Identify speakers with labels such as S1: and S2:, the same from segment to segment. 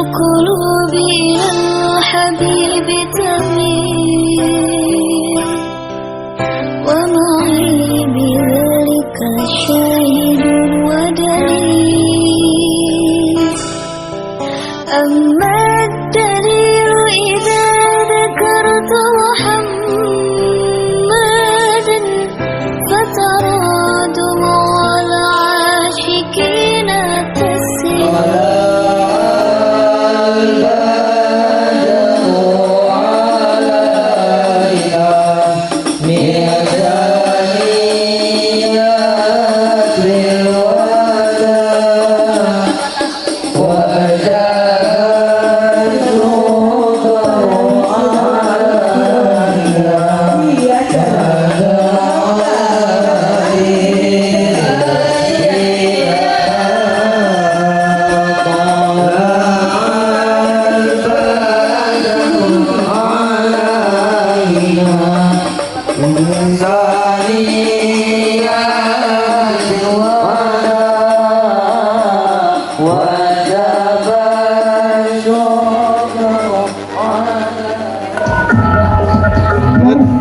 S1: القلوب إلى الحبيب تميل ومعي بذلك شاهد ودليل أما الدليل إذا ذكرت محمدا فترى دموع العاشقين تسيل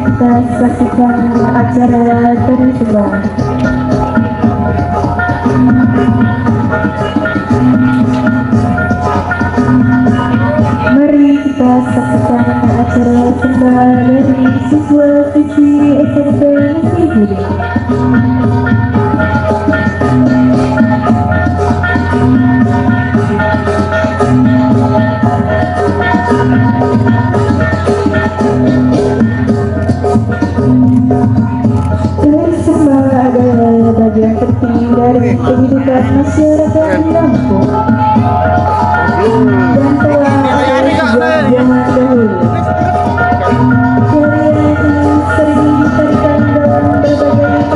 S2: Kita saksikan acara tersebar. Mari kita saksikan acara sembah dari siswa siswi SMP Negeri Budi. Bersembah adalah bagian penting dari kehidupan masyarakat di Lampung dan telah ada sejak zaman dahulu. Kalian ini sering ditarikan dalam berbagai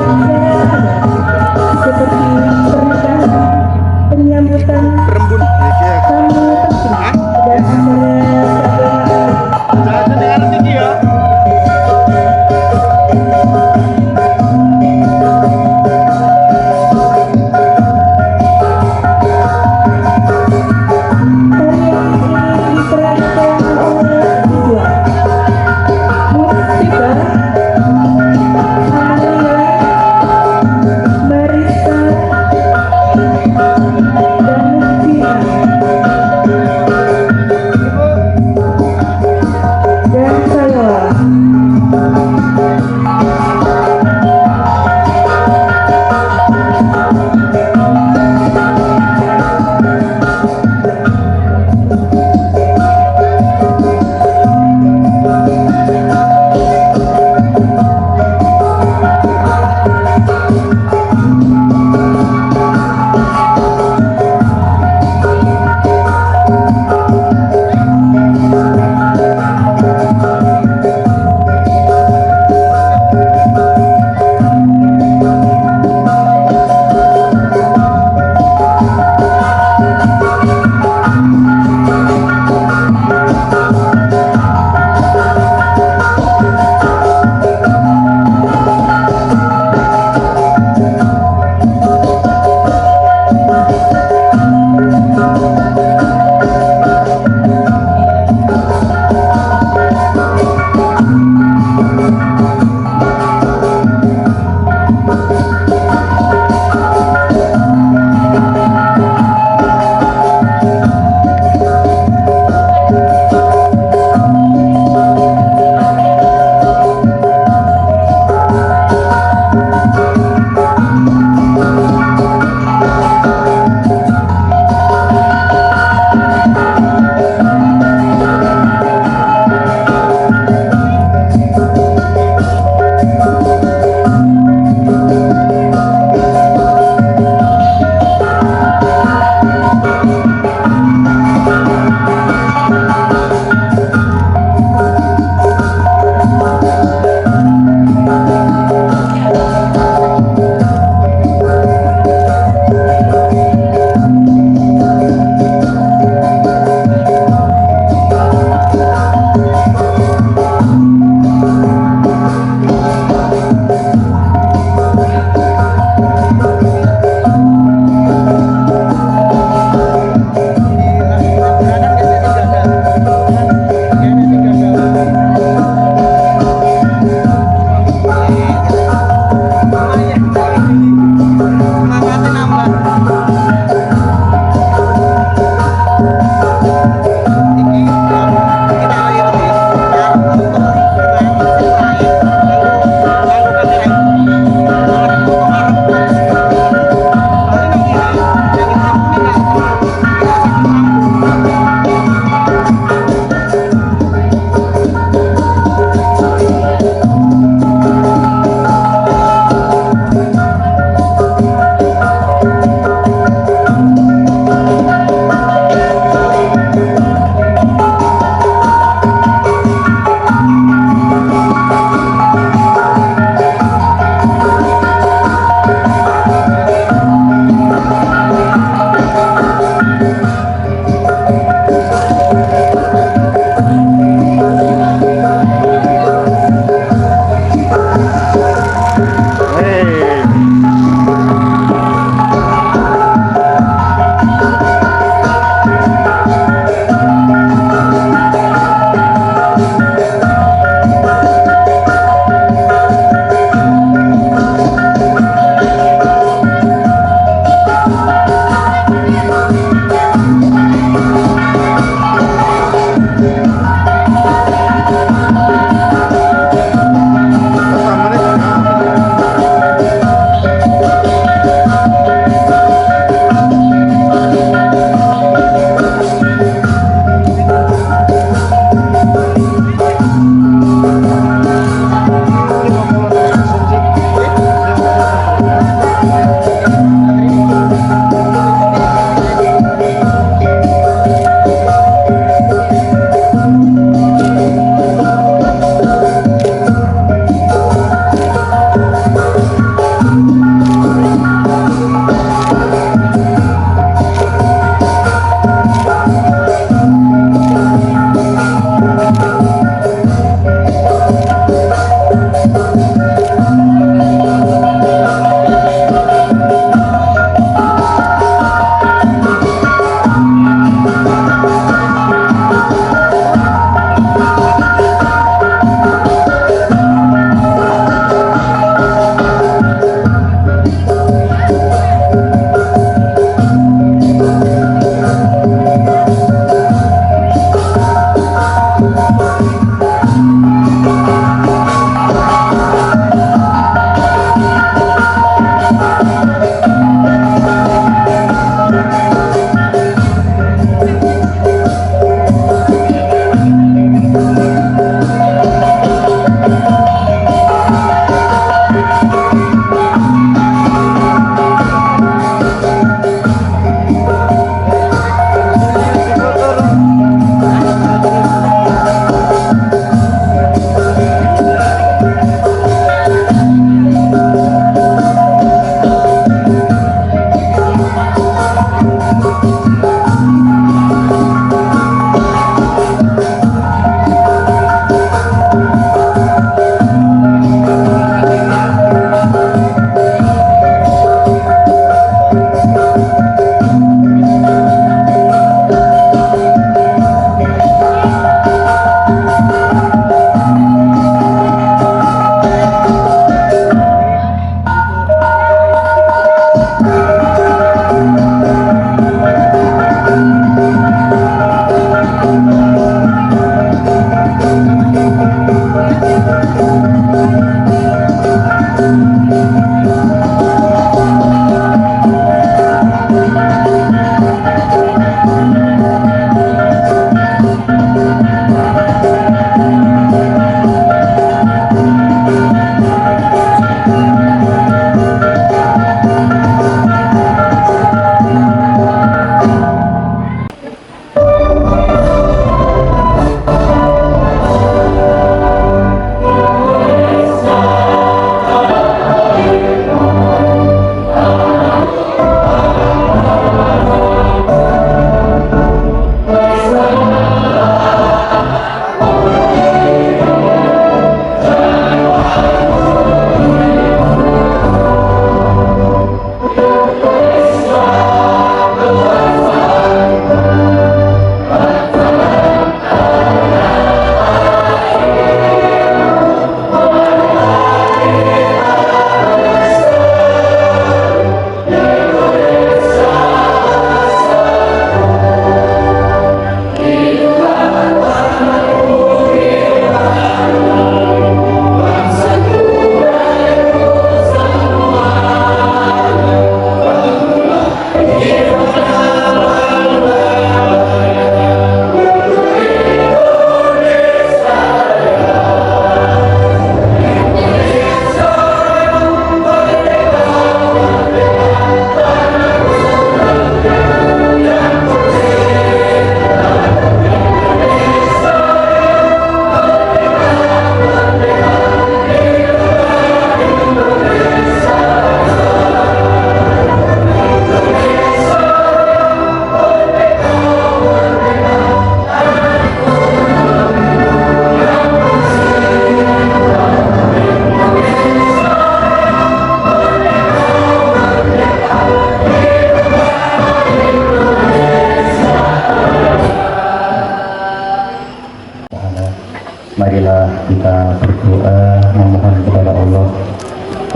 S3: Marilah kita berdoa memohon kepada Allah.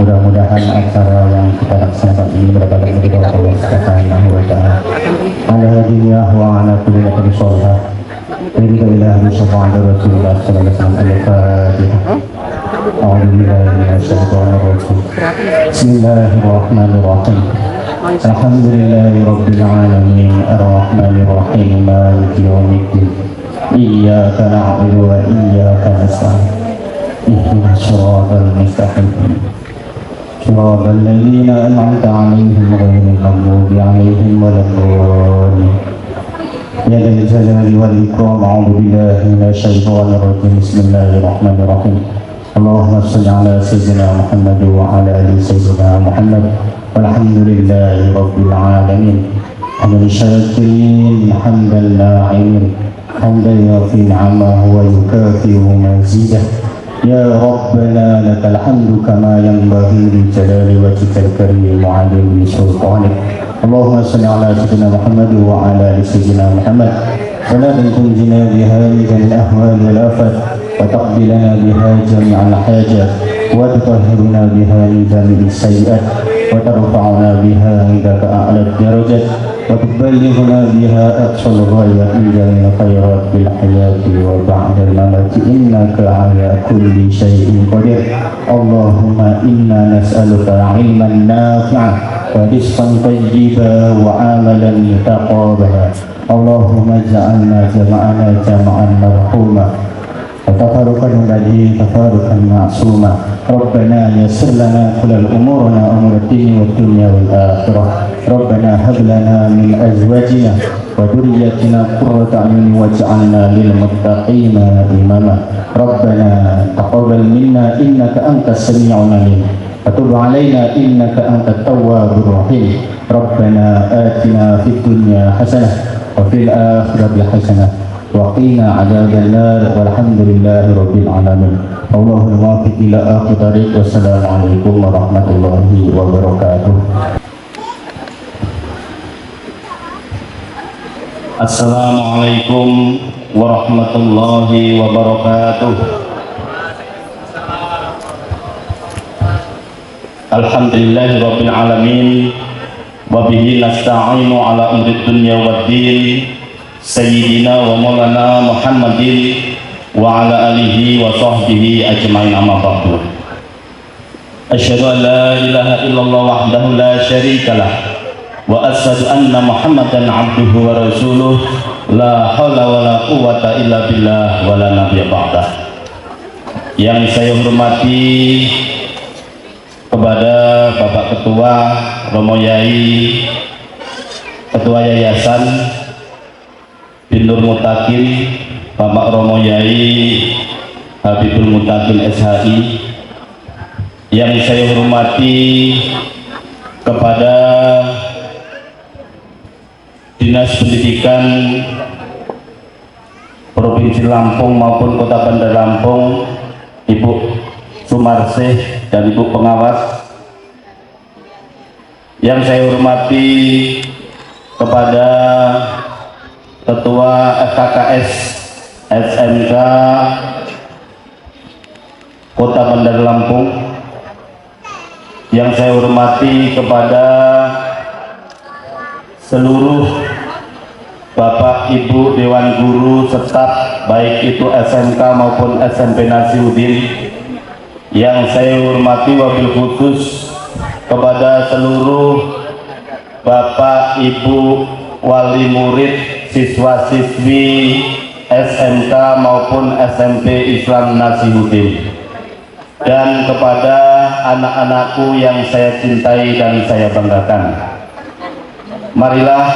S3: Mudah-mudahan acara yang kita laksanakan ini mendapatkan ridho Allah Subhanahu wa taala. Ala hadiyah wa ala kulli khairin sholihah. Ridho ilahi subhanahu Rasulullah sallallahu alaihi wasallam. Al-Fatihah. A'udzu billahi minasyaitonir rajim. Bismillahirrahmanirrahim. Alhamdulillahi rabbil alamin arrahmanir rahim maliki yaumiddin. Iyyaka na'budu wa iyyaka nasta'in. Ihdinas siratal mustaqim. Shiratal ladzina an'amta 'alaihim ghairil maghdubi 'alaihim waladdallin. Ya dzal jalali wal ikram, a'udzu billahi minasyaitonir rajim. Bismillahirrahmanirrahim. Allahumma shalli 'ala sayyidina Muhammad wa 'ala ali sayyidina Muhammad. Walhamdulillahi rabbil alamin. Hamdan syakirin hamdan na'imin. حمدا يغفي نعمه ويكافئ مزيده. يا ربنا لك الحمد كما ينبغي لجلال وجهك الكريم وعظيم سلطانك. اللهم صل على سيدنا محمد وعلى ال سيدنا محمد. صلاة تنجينا بها من الاهوال والافات وتقضي لنا بها جميع الحاجات وتطهرنا بها من جميع السيئات وترفعنا بها عندك اعلى الدرجات وتبلغنا بها أقصى الغاية من جميع الخيرات في الحياة وبعد الممات إنك على كل شيء قدير. اللهم إنا نسألك علما نافعا ورزقا طيبا وعملا متقبلا. اللهم اجعلنا جمعنا جمعا مرحوما وتفرقا الذي تفارقا معصوما. ربنا يسر لنا كل أمورنا أمور الدين والدنيا والآخرة. ربنا هب لنا من أزواجنا وذريتنا قرة أعين واجعلنا للمتقين إماما. ربنا تقبل منا إنك أنت السميع العليم وتب علينا إنك أنت التواب الرحيم. ربنا آتنا في الدنيا حسنة وفي الآخرة حسنة وقنا عذاب النار. والحمد لله رب العالمين. الله الموفق إلى آخر طريق. والسلام عليكم ورحمة الله وبركاته. Assalamualaikum warahmatullahi wabarakatuh. Alhamdulillahi rabbil alamin wa bihi nasta'inu ala umri dunya waddin. Sayyidina wa maulana Muhammadin wa ala alihi wa sahbihi ajma'in, amma ba'du. Asyhadu an la ilaha illallah wahdahu la syarika lah wa asyhadu anna Muhammadan abduhu wa rasuluh. La haula wa la quwwata illa billah wa la nabiyya ba'dah. Yang saya hormati kepada Bapak Ketua Romo Yai, Ketua Yayasan Binur Mutakin, Bapak Romo Yai Habibul Mutakin SHI. Yang saya hormati kepada Dinas Pendidikan Provinsi Lampung maupun Kota Bandar Lampung, Ibu Sumarsih dan Ibu Pengawas. Yang saya hormati kepada Ketua FKKS SMK Kota Bandar Lampung. Yang saya hormati kepada seluruh Bapak Ibu Dewan Guru staf baik itu SMK maupun SMP Nasiuddin. Yang saya hormati wabil khusus kepada seluruh Bapak Ibu wali murid, siswa-siswi SMK maupun SMP Islam Nasiuddin, dan kepada anak-anakku yang saya cintai dan saya banggakan. Marilah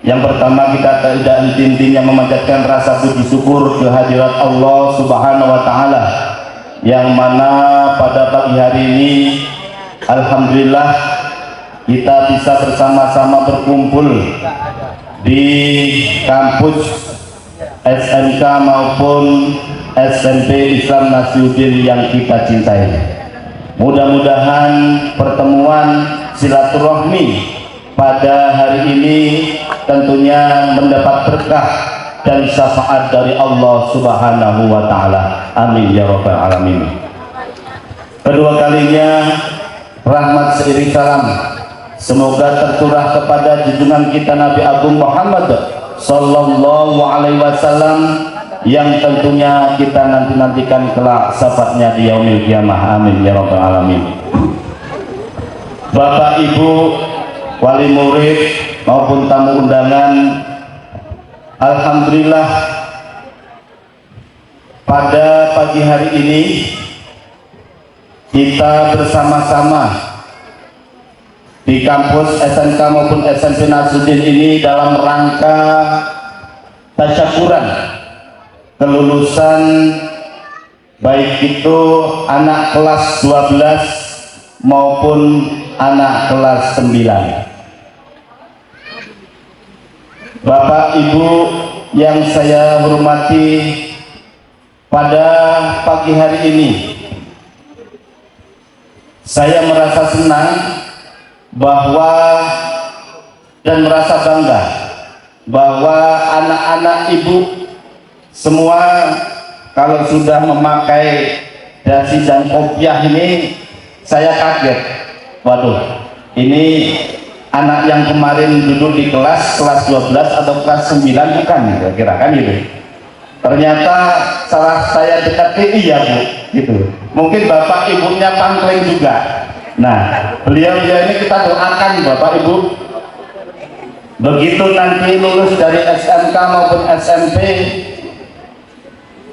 S3: yang pertama kita tidak henti-hentinya memanjatkan rasa puji syukur kehadirat Allah Subhanahu wa taala, yang mana pada pagi hari ini alhamdulillah kita bisa bersama-sama berkumpul di kampus SMK maupun SMP Islam Nasiuddin yang kita cintai. Mudah-mudahan pertemuan silaturahmi pada hari ini tentunya mendapat berkah dan syafaat dari Allah Subhanahu wa Ta'ala. Amin ya Rabbal Alamin. Kedua kalinya, rahmat seiring salam semoga tercurah kepada junjungan kita Nabi Agung Muhammad Sallallahu Alaihi Wasallam yang tentunya kita nantikan kelak syafaatnya di yaumil kiamah. Amin ya Rabbal Alamin. Bapak Ibu wali murid maupun tamu undangan, alhamdulillah pada pagi hari ini kita bersama-sama di kampus SMK maupun SMP Nasruddin ini dalam rangka tasyakuran kelulusan baik itu anak kelas 12 maupun anak kelas 9. Bapak Ibu yang saya hormati, pada pagi hari ini saya merasa senang bahwa dan merasa bangga bahwa anak-anak ibu semua kalau sudah memakai dasi dan kopiah ini saya kaget. Waduh, ini anak yang kemarin duduk di kelas 12 atau kelas 9 bukan, kira-kira kan gitu. Ternyata salah saya dekati, iya Bu, gitu. Mungkin bapak ibunya pangkling juga. Nah, beliau ini kita doakan Bapak Ibu, begitu nanti lulus dari SMK maupun SMP,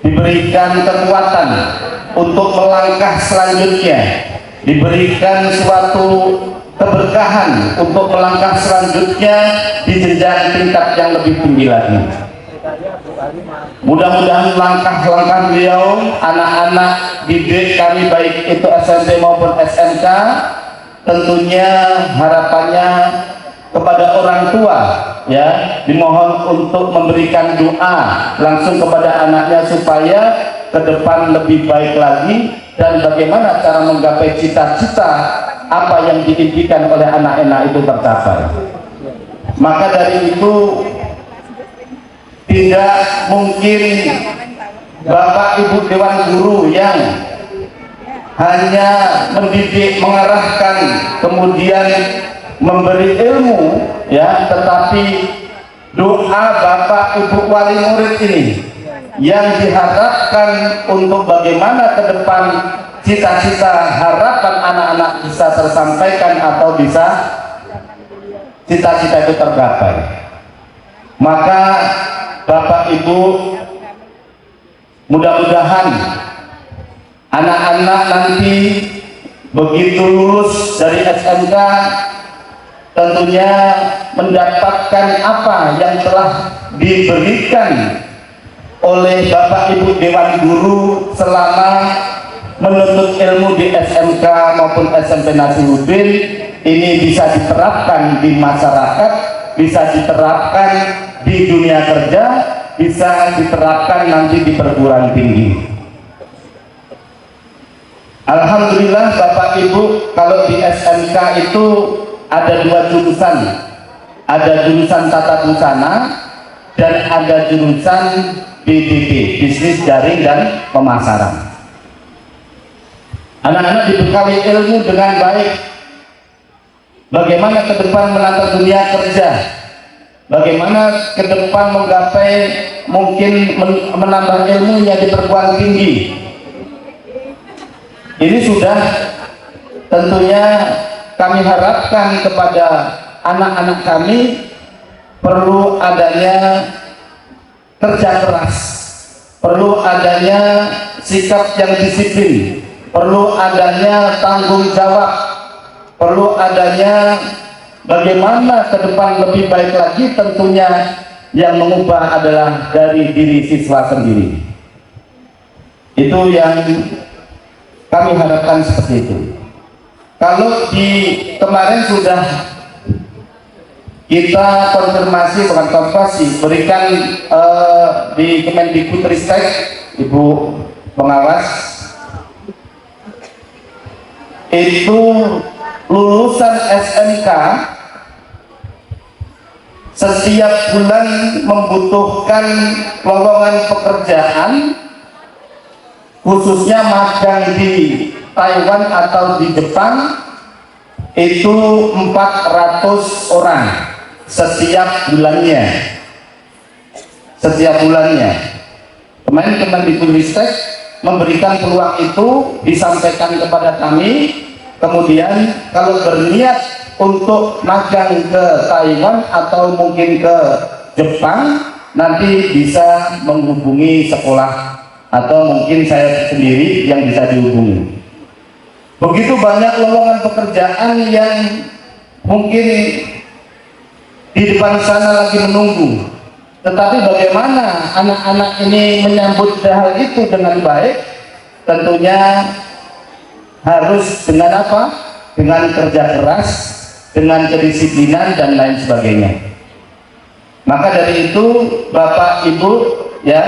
S3: diberikan kekuatan untuk melangkah selanjutnya, diberikan suatu keberkahan untuk melangkah selanjutnya di jenjang tingkat yang lebih tinggi lagi. Mudah-mudahan langkah-langkah beliau, anak-anak didik kami baik itu SMP maupun SMK, tentunya harapannya kepada orang tua ya, dimohon untuk memberikan doa langsung kepada anaknya supaya ke depan lebih baik lagi, dan bagaimana cara menggapai cita-cita apa yang diimpikan oleh anak-anak itu tercapai. Maka dari itu tidak mungkin Bapak Ibu Dewan Guru yang hanya mendidik, mengarahkan, kemudian memberi ilmu ya, tetapi doa Bapak Ibu wali murid ini yang diharapkan untuk bagaimana ke depan cita-cita harapan anak-anak bisa tersampaikan atau bisa cita-cita itu tercapai. Maka Bapak Ibu, mudah-mudahan anak-anak nanti begitu lulus dari SMK tentunya mendapatkan apa yang telah diberikan oleh Bapak Ibu Dewan Guru selama menuntut ilmu di SMK maupun SMP Nasruddin. Ini bisa diterapkan di masyarakat, bisa diterapkan di dunia kerja, bisa diterapkan nanti di perguruan tinggi. Alhamdulillah Bapak Ibu, kalau di SMK itu ada dua jurusan, ada jurusan tata busana dan ada jurusan BDP, bisnis daring dan pemasaran. Anak-anak dibekali ilmu dengan baik, bagaimana ke depan menata dunia kerja, bagaimana ke depan menggapai mungkin menambah ilmunya di perguruan tinggi. Ini sudah tentunya kami harapkan kepada anak-anak kami perlu adanya kerja keras, perlu adanya sikap yang disiplin, perlu adanya tanggung jawab, perlu adanya bagaimana ke depan lebih baik lagi. Tentunya yang mengubah adalah dari diri siswa sendiri. Itu yang kami harapkan seperti itu. Kalau di kemarin sudah kita konfirmasi, bukan konfirmasi, berikan di Kemendikbudristek, Ibu pengawas, itu lulusan SMK setiap bulan membutuhkan lowongan pekerjaan, khususnya magang di Taiwan atau di Jepang, itu 400 orang setiap bulannya. Kemarin Kemendikbudristek memberikan peluang itu, disampaikan kepada kami. Kemudian kalau berniat untuk magang ke Taiwan atau mungkin ke Jepang, nanti bisa menghubungi sekolah atau mungkin saya sendiri yang bisa dihubungi. Begitu banyak lowongan pekerjaan yang mungkin di depan sana lagi menunggu. Tetapi bagaimana anak-anak ini menyambut hal itu dengan baik? Tentunya harus dengan apa? Dengan kerja keras, dengan kedisiplinan dan lain sebagainya. Maka dari itu Bapak Ibu, ya,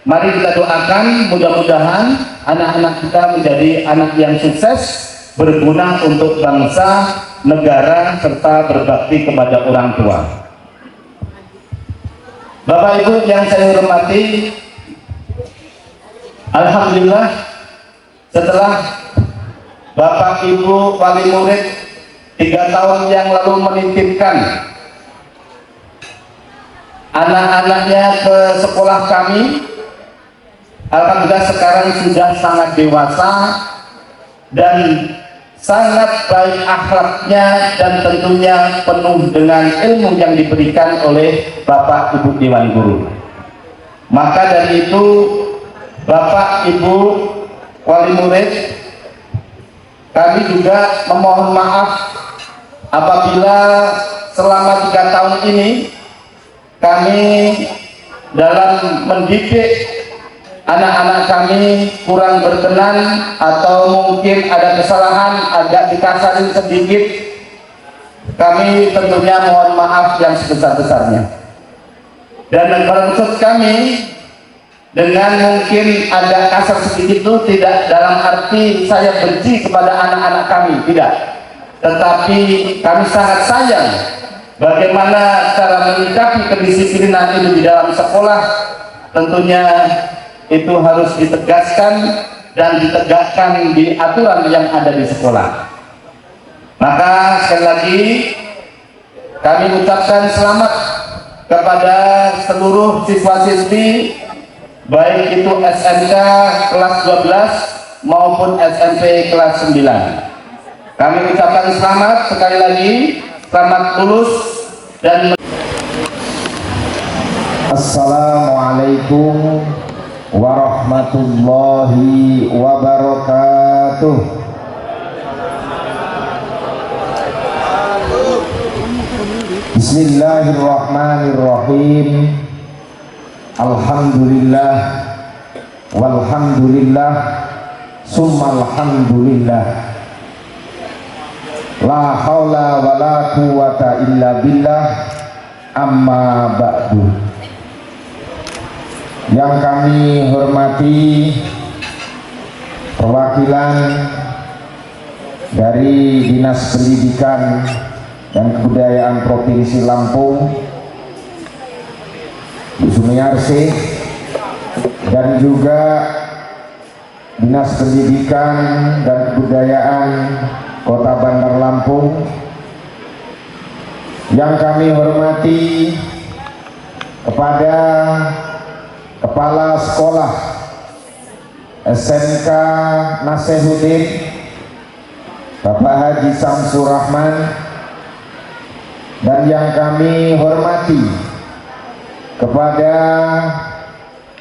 S3: mari kita doakan mudah-mudahan anak-anak kita menjadi anak yang sukses, berguna untuk bangsa, negara, serta berbakti kepada orang tua. Bapak Ibu yang saya hormati, alhamdulillah setelah Bapak Ibu wali murid 3 tahun yang lalu menitipkan anak-anaknya ke sekolah kami, alhamdulillah sekarang sudah sangat dewasa dan sangat baik akhlaknya, dan tentunya penuh dengan ilmu yang diberikan oleh Bapak Ibu Dewan Guru. Maka dari itu Bapak Ibu wali murid, kami juga memohon maaf apabila selama 3 tahun ini kami dalam mendidik anak-anak kami kurang berkenan atau mungkin ada kesalahan, agak dikasarin sedikit. Kami tentunya mohon maaf yang sebesar-besarnya. Dan maksud kami dengan mungkin agak kasar sedikit itu tidak dalam arti saya benci kepada anak-anak kami, tidak. Tetapi kami sangat sayang bagaimana cara menyikapi kedisiplinan itu di dalam sekolah. Tentunya itu harus ditegaskan dan ditegakkan di aturan yang ada di sekolah. Maka sekali lagi kami ucapkan selamat kepada seluruh siswa-siswi, baik itu SMK kelas 12 maupun SMP kelas 9. Kami ucapkan selamat sekali lagi, selamat lulus dan Assalamualaikum warahmatullahi wabarakatuh. Bismillahirrahmanirrahim. Alhamdulillah walhamdulillah summa alhamdulillah. La haula wala quwata illa billah, amma ba'du. Yang kami hormati perwakilan dari Dinas Pendidikan dan Kebudayaan Provinsi Lampung, Bu Sumiarsi, dan juga Dinas Pendidikan dan Kebudayaan Kota Bandar Lampung. Yang kami hormati kepada Kepala Sekolah SMK Nasehuddin Bapak Haji Samsur Rahman, dan yang kami hormati kepada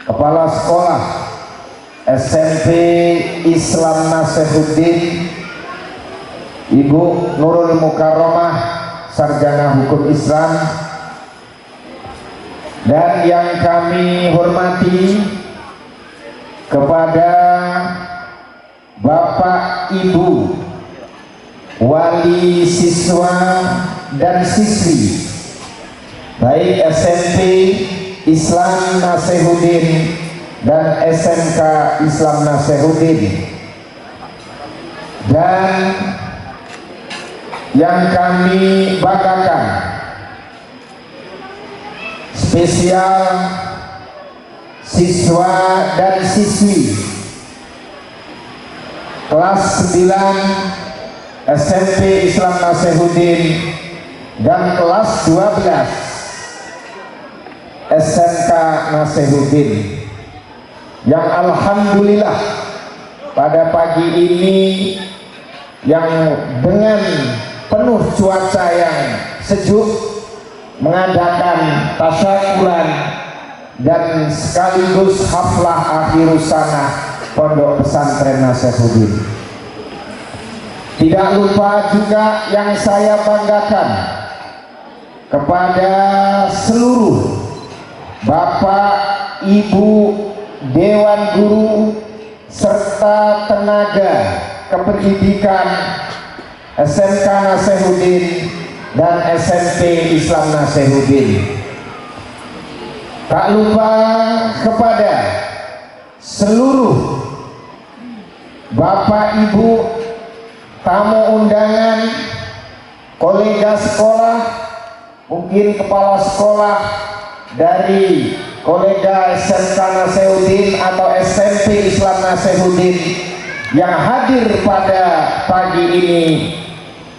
S3: Kepala Sekolah SMP Islam Nasehuddin Ibu Nurul Mukarramah, Sarjana Hukum Islam, dan yang kami hormati kepada Bapak Ibu wali siswa dan siswi baik SMP Islam Nasehuddin dan SMK Islam Nasehuddin, dan yang kami banggakan
S4: spesial siswa dan siswi kelas 9 SMP Islam Nasihuddin dan kelas 12 SMK Nasihuddin yang alhamdulillah pada pagi ini yang dengan penuh cuaca yang sejuk mengadakan tasyakuran dan sekaligus haflah akhirus sanah Pondok Pesantren Nasihuddin. Tidak lupa juga yang saya banggakan kepada seluruh Bapak, Ibu, Dewan Guru serta tenaga kependidikan SMK Nasihuddin dan SMP Islam Nasihuddin. Tak lupa kepada seluruh Bapak Ibu, tamu undangan, kolega sekolah, mungkin kepala sekolah dari kolega SMK Nasihuddin atau SMP Islam Nasihuddin yang hadir pada pagi ini.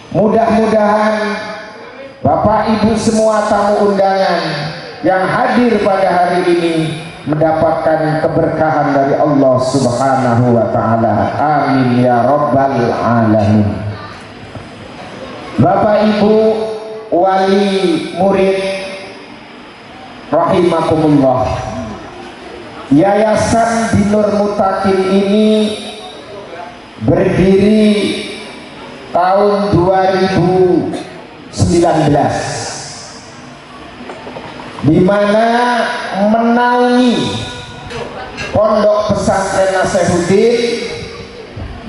S4: Mudah-mudahan Bapak Ibu semua tamu undangan yang hadir pada hari ini mendapatkan keberkahan dari Allah Subhanahu wa Ta'ala. Amin ya Rabbal Alamin. Bapak Ibu wali murid rahimakumullah, Yayasan Binur Mutakin ini berdiri tahun 2019, di mana menaungi Pondok Pesantren Nasihuddin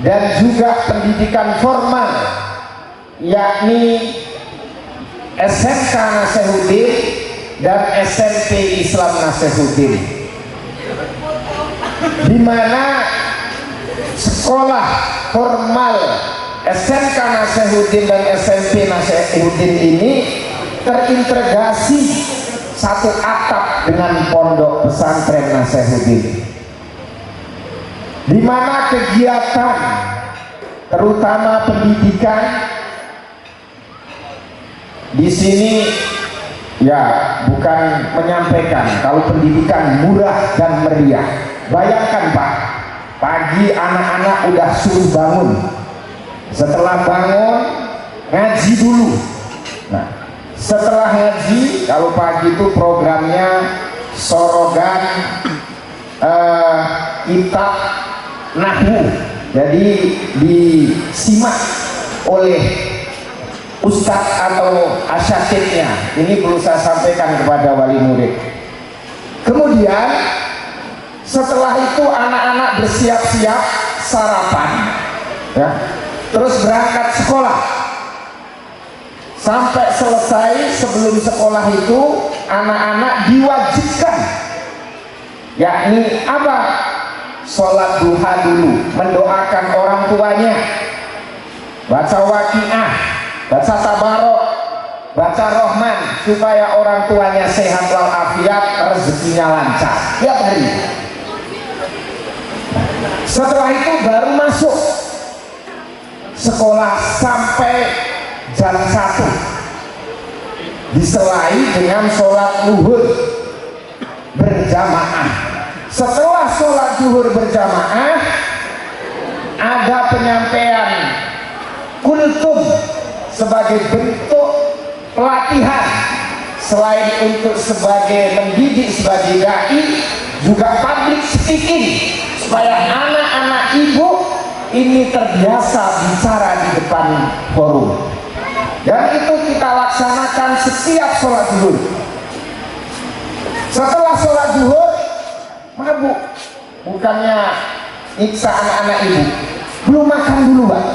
S4: dan juga pendidikan formal yakni SMK Nasihuddin dan SMP Islam Nasihuddin, di mana sekolah formal SMK Nasihuddin dan SMP Nasihuddin ini terintegrasi satu atap dengan Pondok Pesantren Nasihuddin, di mana kegiatan terutama pendidikan di sini ya bukan menyampaikan kalau pendidikan murah dan meriah. Bayangkan Pak, pagi anak-anak udah suruh bangun, setelah bangun ngaji dulu. Nah, setelah ngaji, kalau pagi itu programnya sorogan kitab nahwu, jadi disimak oleh ustadz atau asyatidnya. Ini perlu saya sampaikan kepada wali murid. Kemudian setelah itu anak-anak bersiap-siap sarapan ya, terus berangkat sekolah. Sampai selesai, sebelum sekolah itu anak-anak diwajibkan yakni apa? Sholat duha dulu, mendoakan orang tuanya, baca waqiah, baca tabarok, baca rahman, supaya orang tuanya sehat walafiat, rezekinya lancar tiap hari. Setelah itu baru masuk sekolah sampai jam 1, diselai dengan sholat zuhur berjamaah. Setelah sholat zuhur berjamaah ada penyampaian kultum sebagai bentuk pelatihan, selain untuk sebagai mendidik sebagai dai, juga public speaking supaya anak-anak ibu ini terbiasa bicara di depan forum. Dan itu kita laksanakan setiap sholat zuhur. Setelah sholat zuhur mabuk, bukannya nyiksa anak-anak ibu, belum makan dulu Pak.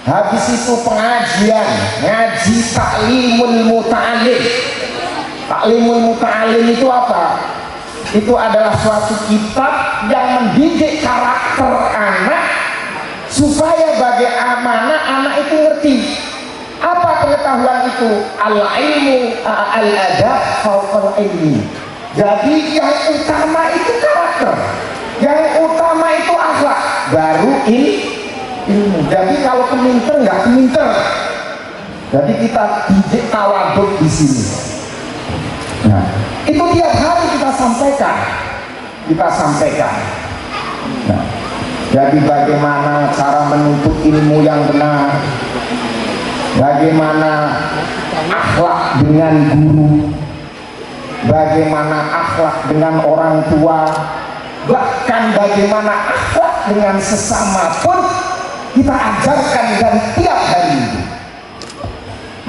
S4: Habis itu pengajian, ngaji taklimul muta'alim. Taklimul muta'alim itu apa? Itu adalah suatu kitab yang mendidik karakter anak supaya bagaimana anak itu ngerti apa pengetahuan itu? Al-ilmu al-adab fawqal ilmi. Jadi yang utama itu karakter, yang utama itu akhlak, baru ilmu. Jadi kalau keminter nggak keminter. Jadi kita didik tawaduk di sini. Nah, itu tiap hari kita sampaikan. Nah, jadi bagaimana cara menuntut ilmu yang benar, bagaimana akhlak dengan guru, bagaimana akhlak dengan orang tua, bahkan bagaimana akhlak dengan sesama pun kita ajarkan dan tiap hari itu.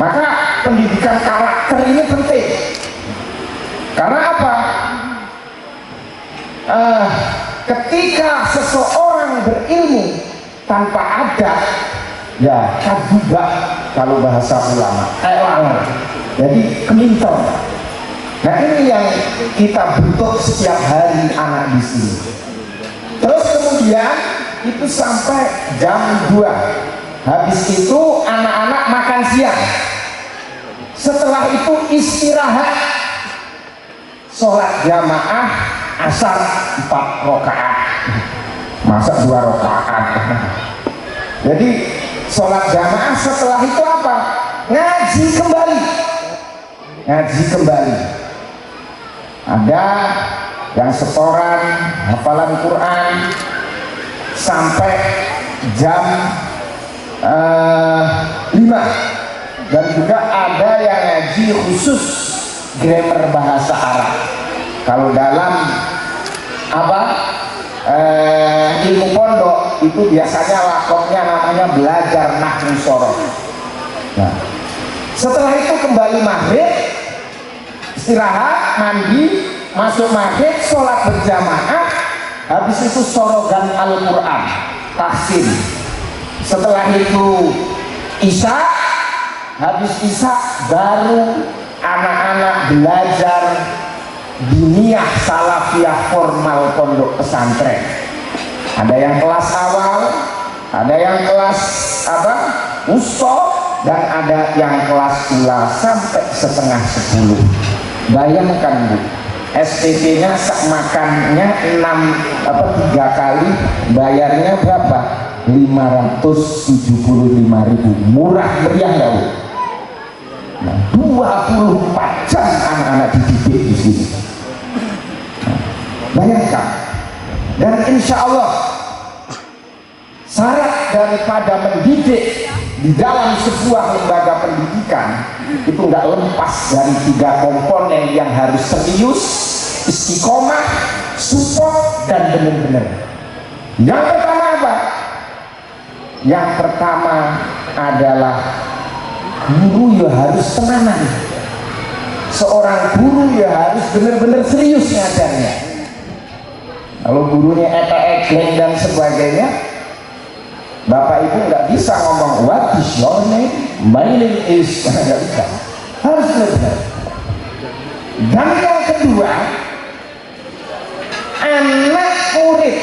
S4: Maka pendidikan karakter ini penting. Karena apa? Ketika seseorang berilmu tanpa adab, ya kadubak kalau bahasa ulama, elang. Jadi keminter. Nah ini yang kita bentuk setiap hari anak di sini. Terus kemudian itu sampai jam 2. Habis itu anak-anak makan siang. Setelah itu istirahat, sholat jamaah asar 4 rakaat, masa 2 rakaat. Jadi sholat jamaah, setelah itu apa? Ngaji kembali. Ada yang setoran hafalan Quran sampai jam 5, dan juga ada yang ngaji khusus grammar bahasa Arab. Kalau dalam ilmu pondok itu biasanya lakopnya namanya belajar nahwu sorof. Nah, setelah itu kembali maghrib, istirahat, mandi, masuk maghrib, sholat berjamaah. Habis itu sorogan Al-Quran, tahsin. Setelah itu isya, habis isya baru anak-anak belajar diniyah salafiyah formal pondok pesantren. Ada yang kelas awal, ada yang kelas wusta, dan ada yang kelas ula sampai setengah 10. Bayangkan Bu, SPP-nya makannya 3 kali, bayarnya berapa? 575.000. Murah meriah ya Bu. Nah, 24 jam anak-anak dididik di sini. Bayangkan. Dan insya Allah syarat daripada mendidik di dalam sebuah lembaga pendidikan itu nggak lepas dari 3 komponen yang harus serius, istiqomah, support, dan benar-benar. Yang pertama apa? Yang pertama adalah guru ya harus tenanan. Seorang guru ya harus benar-benar serius ngajarnya. Kalau gurunya etek-etek dan sebagainya, Bapak Ibu nggak bisa ngomong what is your name, my name is, nggak bisa. Harus benar. Dan yang kedua, anak murid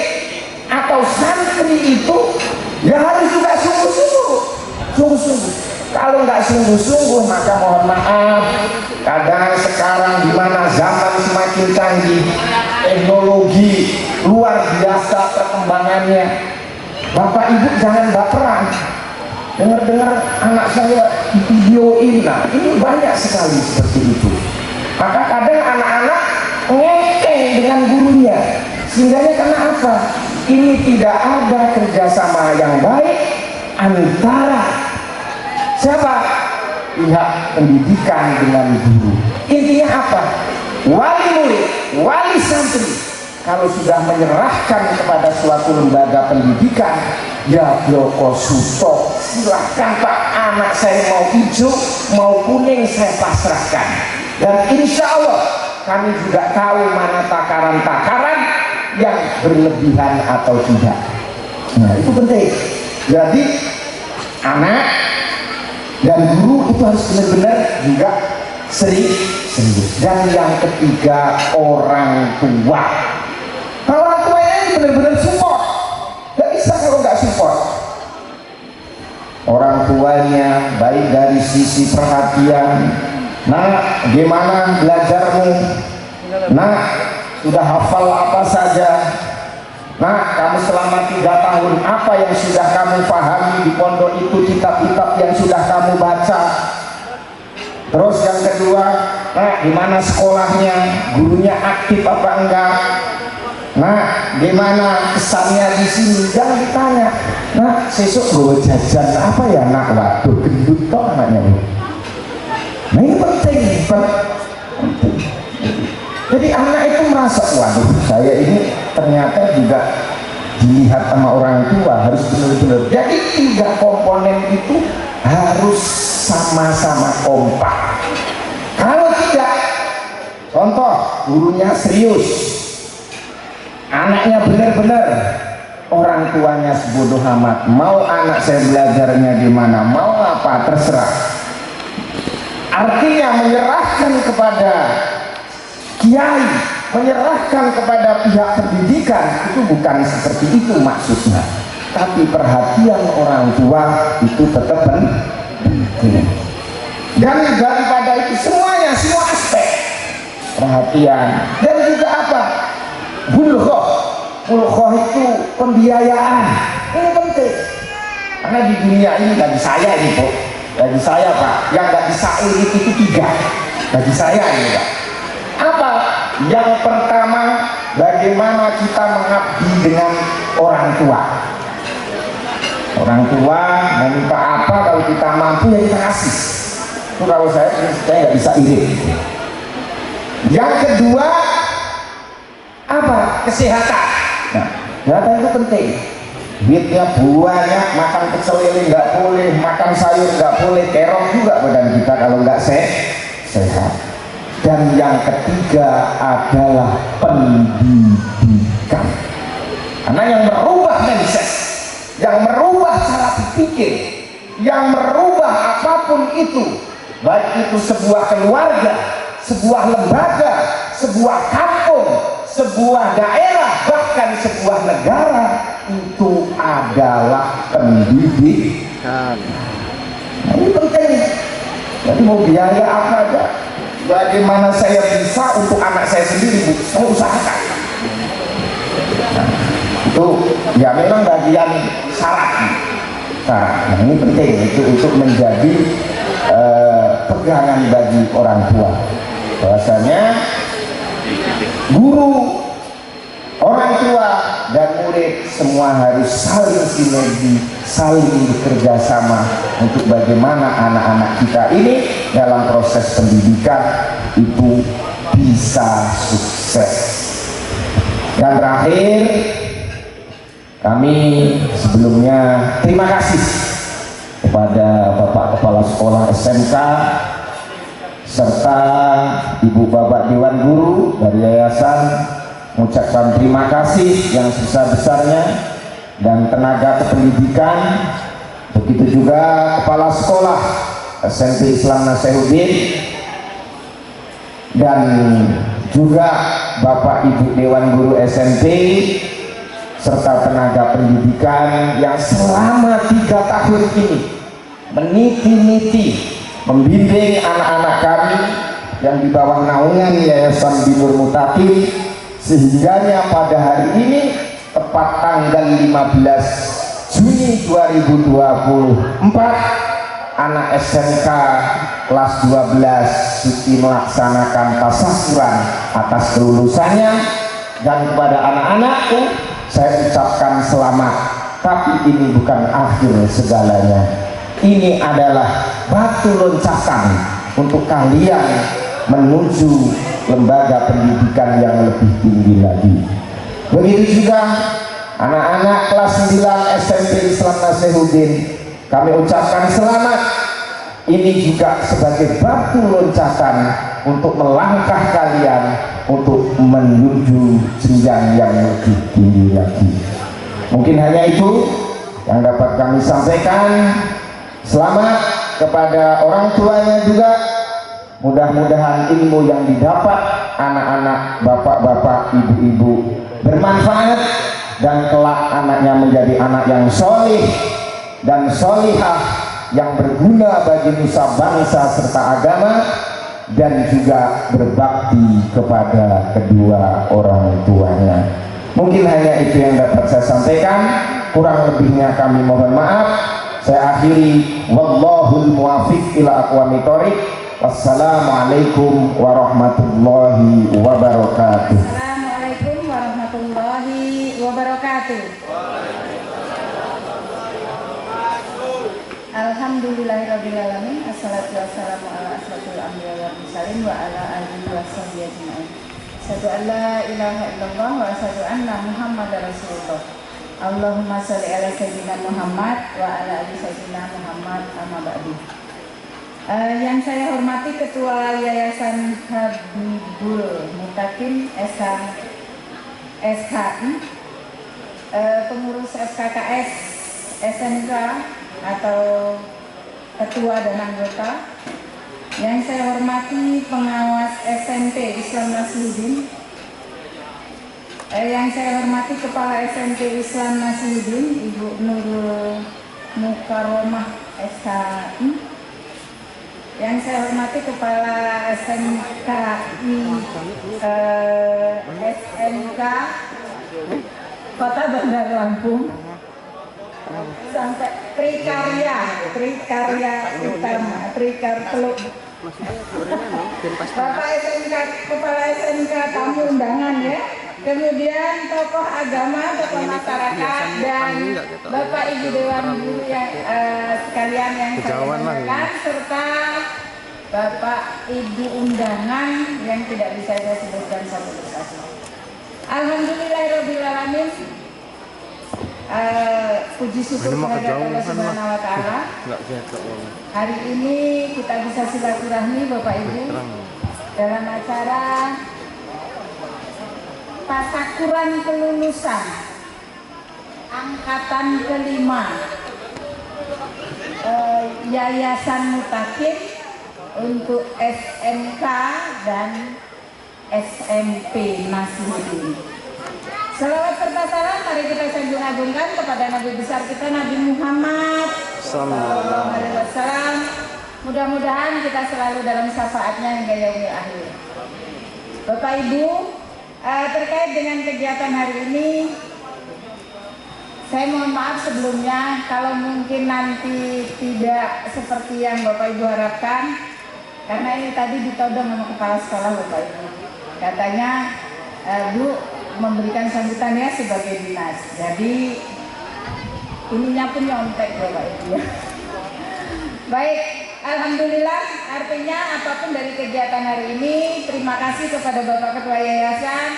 S4: atau santri itu ya harus juga sungguh-sungguh. Kalau nggak sungguh-sungguh, maka mohon maaf, kadang sekarang di mana zaman semakin canggih, teknologi luar biasa perkembangannya, Bapak Ibu jangan baperan. Dengar-dengar anak saya videoin, nah ini banyak sekali seperti itu. Maka kadang anak-anak ngekeng dengan gurunya, sehingga karena apa? Ini tidak ada kerjasama yang baik antara siapa? Pihak pendidikan dengan guru. Intinya apa? Wali murid, wali santri, kalau sudah menyerahkan kepada suatu lembaga pendidikan, ya Joko Suto, silahkan Pak, anak saya mau hijau, mau kuning saya pasrahkan. Dan insya Allah kami juga tahu mana takaran-takaran yang berlebihan atau tidak. Nah itu penting. Jadi anak dan guru itu harus benar-benar juga serius. Dan yang ketiga, orang tua. Orang tua ini benar-benar support. Gak bisa kalau nggak support. Orang tuanya baik dari sisi perhatian. Nak, gimana belajarmu? Nak, sudah hafal apa saja? Nak, kamu selama 3 tahun apa yang sudah kamu pahami di pondok itu, kitab-kitab yang sudah kamu baca? Terus yang kedua, nah gimana sekolahnya, gurunya aktif apa enggak? Nah gimana kesannya di sini? Jangan ditanya. Nah sesuk gue jajan apa ya nak? Waduh gendut toh anaknya ini. Nah ini penting. Jadi anak itu merasa waduh saya ini ternyata juga dilihat sama orang tua, harus benar-benar. Jadi 3 komponen itu harus sama-sama kompak. Kalau tidak, contoh gurunya serius, anaknya benar-benar, orang tuanya sebodoh amat, mau anak saya belajarnya di mana, mau apa terserah. Artinya menyerahkan kepada kiai, menyerahkan kepada pihak pendidikan, itu bukan seperti itu maksudnya. Tapi perhatian orang tua itu tetap penting. Dan daripada itu semuanya, semua aspek perhatian. Dan juga apa? Bulghoh itu pembiayaan. Ini penting. Karena di dunia ini bagi saya ini Pak, bagi saya Pak, yang gak bisa itu 3. Bagi saya ini Pak. Apa? Yang pertama, bagaimana kita mengabdi dengan orang tua. Orang tua meminta apa, kalau kita mampu ya kita kasih. Itu kalau saya nggak bisa irit. Yang kedua apa? Kesehatan. Nah, kesehatan itu penting. Duitnya banyak, makan pecel lele nggak boleh, makan sayur nggak boleh, terong juga badan kita kalau nggak sehat. Dan yang ketiga adalah pendidikan. Karena yang merubah mindset, yang merubah cara berpikir, yang merubah apapun itu, baik itu sebuah keluarga, sebuah lembaga, sebuah kampung, sebuah daerah, bahkan sebuah negara, itu adalah pendidikan. Nah, ini penting. Jadi mau biaya apa aja, bagaimana saya bisa untuk anak saya sendiri, saya usahakan. Nah, itu ya memang bagian syarat. Nah ini penting itu untuk menjadi pegangan bagi orang tua, bahwasanya guru, orang tua dan murid semua harus saling sinergi, saling bekerja sama untuk bagaimana anak-anak kita ini dalam proses pendidikan itu bisa sukses. Dan terakhir, kami sebelumnya terima kasih kepada Bapak Kepala Sekolah SMK serta Ibu Bapak Dewan Guru dari Yayasan, mengucapkan terima kasih yang sebesar-besarnya, dan tenaga kependidikan, begitu juga Kepala Sekolah SMP Islam Nasehuddin, dan juga Bapak Ibu Dewan Guru SMP serta tenaga pendidikan yang selama 3 tahun ini meniti-niti membimbing anak-anak kami yang di bawah naungan Yayasan Binur Mutakin, sehingganya pada hari ini tepat tanggal 15 Juni 2024 anak SMK kelas 12 suci melaksanakan tasyakuran atas kelulusannya. Dan kepada anak-anakku saya ucapkan selamat, tapi ini bukan akhir segalanya. Ini adalah batu loncatan untuk kalian menuju lembaga pendidikan yang lebih tinggi lagi. Begitu juga anak-anak kelas 9 SMP Islam Nasehuddin, kami ucapkan selamat. Ini juga sebagai batu loncatan untuk melangkah kalian untuk menuju jenjang yang lebih tinggi lagi. Mungkin hanya itu yang dapat kami sampaikan. Selamat kepada orang tuanya juga. Mudah-mudahan ilmu yang didapat anak-anak, bapak-bapak, ibu-ibu bermanfaat, dan kelak anaknya menjadi anak yang solih dan solihah, yang berguna bagi nusa bangsa serta agama, dan juga berbakti kepada kedua orang tuanya. Mungkin hanya itu yang dapat saya sampaikan, kurang lebihnya kami mohon maaf. Saya akhiri, wallahul muwafiq ila aqwamit thoriq. Wassalamualaikum warahmatullahi wabarakatuh.
S5: Assalamualaikum warahmatullahi wabarakatuh. Alhamdulillahirrabbilalamin. Assalatu wassalamu ala asrafil anbiya wal mursalin wa ala alihi wa sahbihi ajma'in. Asyhadu an la ilaha illallah wa asyhadu anna Muhammadar Rasulullah. Allahumma shalli ala sayyidina Muhammad wa ala ali sayyidina Muhammad, amma ba'du. Yang saya hormati Ketua Yayasan Habibul Mutakin SHI, pengurus FKKS SMK atau ketua dan anggota. Yang saya hormati pengawas SMP Islam Nasruddin. Yang saya hormati Kepala SMP Islam Nasruddin Ibu Nurul Mukaromah SHI. Yang saya hormati Kepala SMKI SMK Kota Bandar Lampung, sampai Trikarya Utama, Teluk. Bapak SMK, Kepala SMK tamu undangan ya. Kemudian tokoh agama, tokoh masyarakat, dan Bapak Ibu Dewan Guru yang sekalian yang saya hormati, serta Bapak Ibu undangan yang tidak bisa saya sebutkan satu persatu. Alhamdulillahirrabbilalamin. Puji syukur kepada Allah Subhanahu wa Ta'ala. Hari ini kita bisa silaturahmi Bapak Ibu dalam acara Tasakuran kelulusan angkatan kelima Yayasan Mutakin untuk SMK dan SMP Nasruddin. Selawat serta salam mari kita sanjung agungkan kepada Nabi besar kita Nabi Muhammad sallallahu alaihi wasallam. Mudah-mudahan kita selalu dalam syafaatnya hingga yaumil akhir. Bapak Ibu, terkait dengan kegiatan hari ini, saya mohon maaf sebelumnya kalau mungkin nanti tidak seperti yang Bapak Ibu harapkan, karena ini tadi ditodong sama kepala sekolah Bapak Ibu. Katanya, Bu memberikan sambutannya sebagai dinas, jadi ininya pun nyontek Bapak Ibu ya. Baik, alhamdulillah, artinya apapun dari kegiatan hari ini, terima kasih kepada Bapak Ketua Yayasan.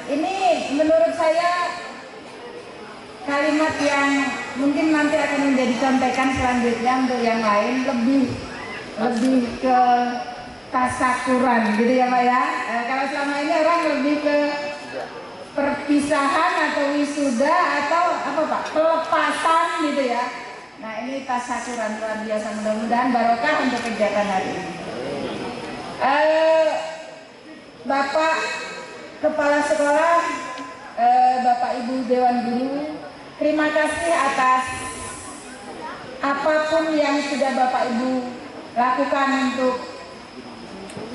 S5: Ini menurut saya kalimat yang mungkin nanti akan menjadi contekan selanjutnya untuk yang lain, lebih ke tasakuran gitu ya Pak ya. Kalau selama ini orang lebih ke perpisahan atau wisuda atau apa Pak, pelepasan gitu ya. Nah ini tasakuran luar biasa, mudah-mudahan barokah untuk kegiatan hari ini. Bapak Kepala Sekolah, Bapak Ibu Dewan Guru, terima kasih atas apapun yang sudah Bapak Ibu lakukan untuk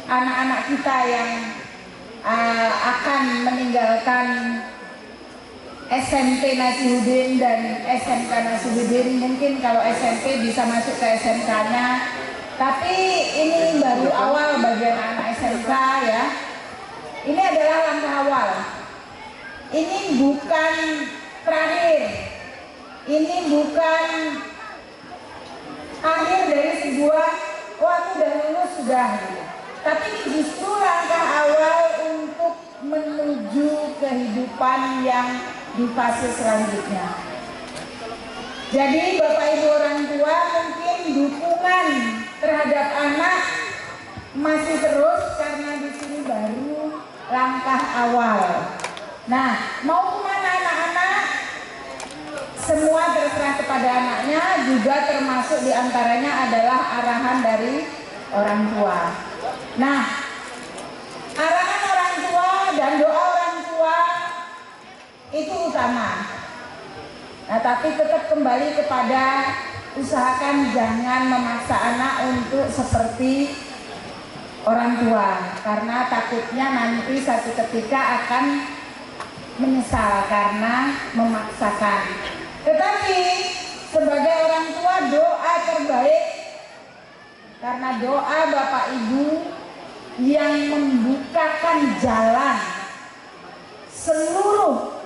S5: anak-anak kita yang akan meninggalkan SMP Nasruddin dan SMK Nasruddin. Mungkin kalau SMP bisa masuk ke SMK-nya, tapi ini baru awal bagi anak SMK ya. Ini adalah langkah awal. Ini bukan terakhir. Ini bukan akhir dari sebuah aku udah lulus sudah. Tapi ini justru langkah awal untuk menuju kehidupan yang di fase selanjutnya. Jadi Bapak Ibu orang tua, mungkin dukungan terhadap anak masih terus karena di sini baru langkah awal. Nah, mau kemana anak-anak? Semua terserah kepada anaknya, juga termasuk diantaranya adalah arahan dari orang tua. Nah, arahan orang tua dan doa orang tua itu utama. Nah, tapi tetap kembali kepada usahakan jangan memaksa anak untuk seperti orang tua, karena takutnya nanti satu ketika akan menyesal karena memaksakan. Tetapi sebagai orang tua, doa terbaik, karena doa Bapak Ibu yang membukakan jalan seluruh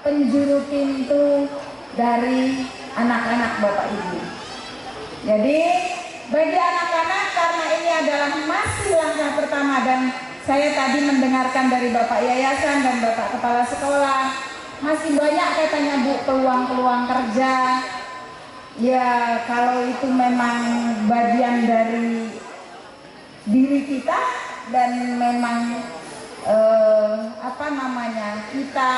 S5: penjuru pintu dari anak-anak Bapak Ibu. Jadi bagi anak-anak, karena ini adalah masih langkah pertama, dan saya tadi mendengarkan dari Bapak Yayasan dan Bapak Kepala Sekolah, masih banyak katanya Bu peluang-peluang kerja. Ya kalau itu memang bagian dari diri kita dan memang kita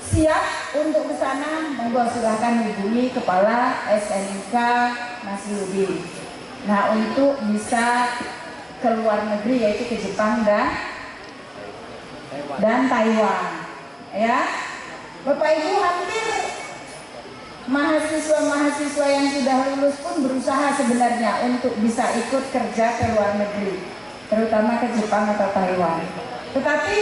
S5: siap untuk ke sana, monggo silahkan hubungi Kepala SMK Nasyuddin. Nah, untuk bisa ke luar negeri, yaitu ke Jepang dan Taiwan, ya. Bapak Ibu, hampir mahasiswa-mahasiswa yang sudah lulus pun berusaha sebenarnya untuk bisa ikut kerja ke luar negeri, terutama ke Jepang atau Taiwan. Tetapi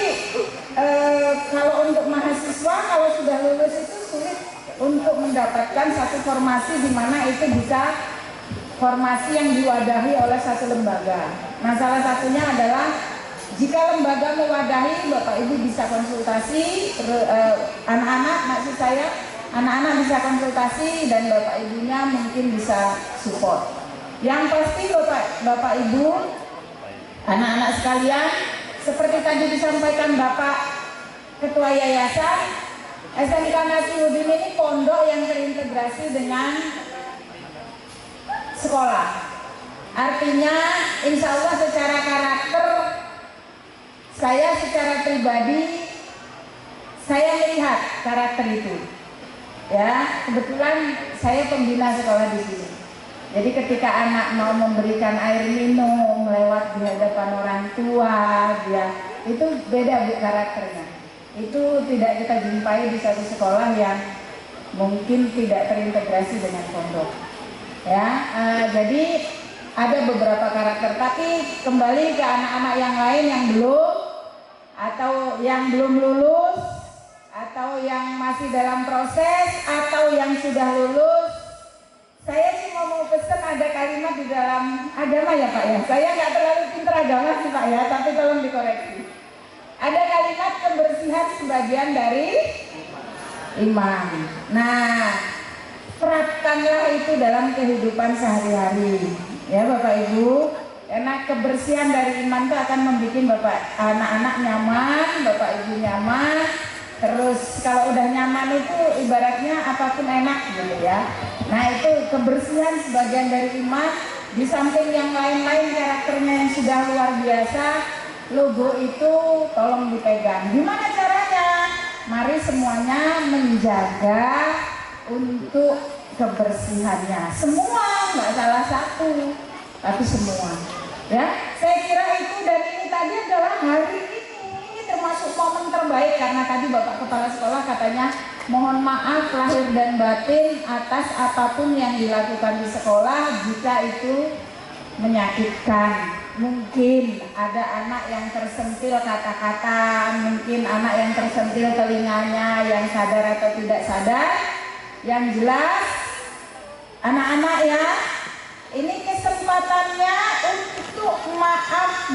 S5: kalau untuk mahasiswa, kalau sudah lulus itu sulit untuk mendapatkan satu formasi di mana itu bisa formasi yang diwadahi oleh satu lembaga. Nah, salah satunya adalah jika lembaga mewadahi, Bapak Ibu bisa konsultasi, anak-anak maksud saya, anak-anak bisa konsultasi dan Bapak Ibunya mungkin bisa support. Yang pasti Bapak Ibu, anak-anak sekalian, seperti tadi disampaikan Bapak Ketua Yayasan, SMK Nasyuddin ini pondok yang terintegrasi dengan sekolah. Artinya insya Allah secara karakter, saya secara pribadi, saya melihat karakter itu. Ya, kebetulan saya pembina sekolah di sini. Jadi ketika anak mau memberikan air minum lewat di hadapan orang tua, dia itu beda Bu karakternya. Itu tidak kita jumpai di satu sekolah yang mungkin tidak terintegrasi dengan pondok. Ya, jadi ada beberapa karakter. Tapi kembali ke anak-anak yang lain yang belum, atau yang belum lulus, atau yang masih dalam proses, atau yang sudah lulus. Saya cuma mau pesan, ada kalimat di dalam agama ya Pak ya. Saya nggak terlalu pintar agama sih Pak ya, tapi tolong dikoreksi. Ada kalimat kebersihan sebagian dari iman. Nah, terapkanlah itu dalam kehidupan sehari-hari, ya Bapak Ibu. Karena kebersihan dari iman itu akan membuat anak-anak nyaman, Bapak Ibu nyaman. Terus kalau udah nyaman itu ibaratnya apapun enak gitu ya. Nah, itu kebersihan sebagian dari iman. Di samping yang lain-lain karakternya yang sudah luar biasa, logo itu tolong dipegang. Gimana caranya? Mari semuanya menjaga untuk kebersihannya. Semua, nggak salah satu, tapi semua. Ya, saya kira itu, dan ini tadi adalah hari ini termasuk momen terbaik, karena tadi Bapak Kepala Sekolah katanya mohon maaf lahir dan batin atas apapun yang dilakukan di sekolah jika itu menyakitkan. Mungkin ada anak yang tersentil kata-kata, mungkin anak yang tersentil telinganya, yang sadar atau tidak sadar. Yang jelas anak-anak ya, ini kesempatannya untuk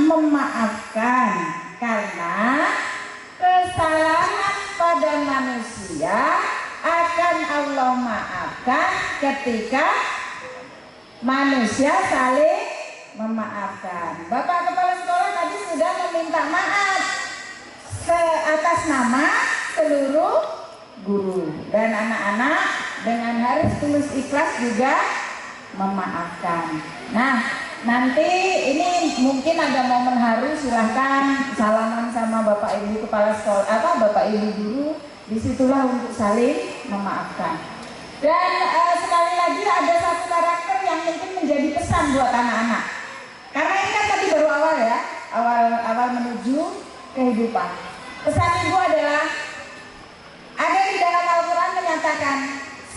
S5: memaafkan, karena kesalahan pada manusia akan Allah maafkan ketika manusia saling memaafkan. Bapak Kepala Sekolah tadi sudah meminta maaf atas nama seluruh guru dan anak-anak dengan harus tulus ikhlas juga memaafkan. Nah, nanti ini mungkin ada momen haru, silahkan salaman sama Bapak Ibu Kepala Sekolah, Bapak Ibu guru, disitulah untuk saling memaafkan. Dan sekali lagi ada satu karakter yang mungkin menjadi pesan buat anak-anak. Karena ini kan tadi baru awal ya, awal menuju kehidupan. Pesan ibu adalah, ada di dalam Al-Quran menyatakan,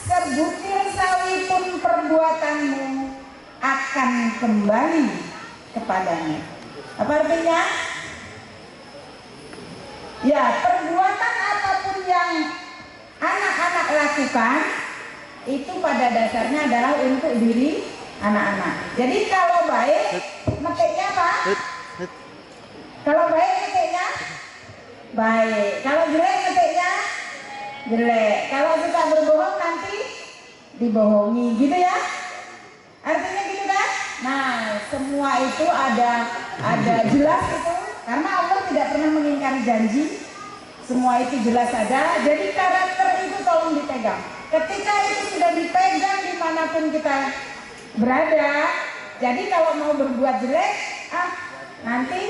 S5: sebutir sawi kembali kepadanya. Apa artinya? Ya, perbuatan apapun yang anak-anak lakukan itu pada dasarnya adalah untuk diri anak-anak. Jadi kalau baik, metiknya apa? Kalau baik metiknya baik. Kalau jelek metiknya jelek. Kalau suka berbohong nanti dibohongi, gitu ya? Artinya gitu kan? Nah, semua itu ada jelas itu, karena Allah tidak pernah mengingkari janji. Semua itu jelas ada. Jadi karakter itu tolong dipegang. Ketika itu sudah dipegang dimanapun kita berada, jadi kalau mau berbuat jelek, nanti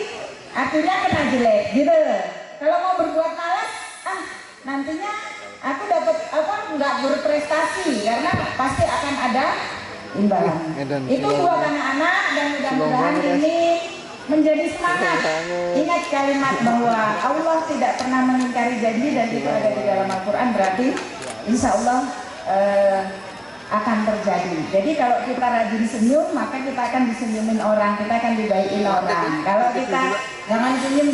S5: akhirnya kena jelek, gitu. Kalau mau berbuat malas, nantinya aku dapat nggak berprestasi, karena pasti akan ada imbalan. Itu buat anak-anak, dan mudah-mudahan ini menjadi semangat. Ingat kalimat bahwa Allah tidak pernah mengingkari janji, dan itu ada di dalam Al-Quran, berarti insya Allah akan terjadi. Jadi kalau kita rajin senyum, maka kita akan disenyumin orang, kita akan dibaikin orang. Kalau kita jangan senyum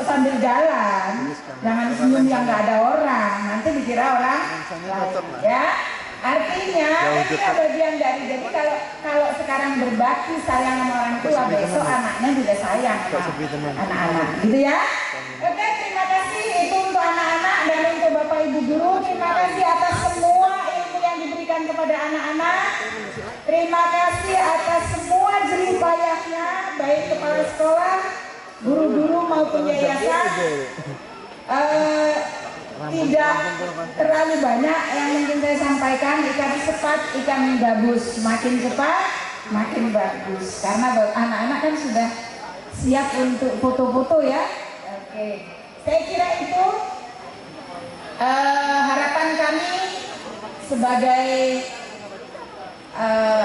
S5: sambil jalan, jangan senyum yang nggak ada orang, nanti dikira orang lain, ya. Artinya kita bagian dari, jadi kalau sekarang berbakti sayang sama orang tua, besok anaknya juga sayang sama anak-anak, gitu ya. Oke, terima kasih itu untuk anak-anak dan untuk Bapak Ibu guru. Terima kasih atas semua ilmu yang diberikan kepada anak-anak. Terima kasih atas semua jerih payahnya, baik kepala sekolah, guru-guru maupun yayasan. Tidak terlalu banyak yang mungkin saya sampaikan. Ikan cepat, ikan gabus, makin cepat makin bagus, karena anak-anak kan sudah siap untuk foto-foto ya. Oke, saya kira itu harapan kami sebagai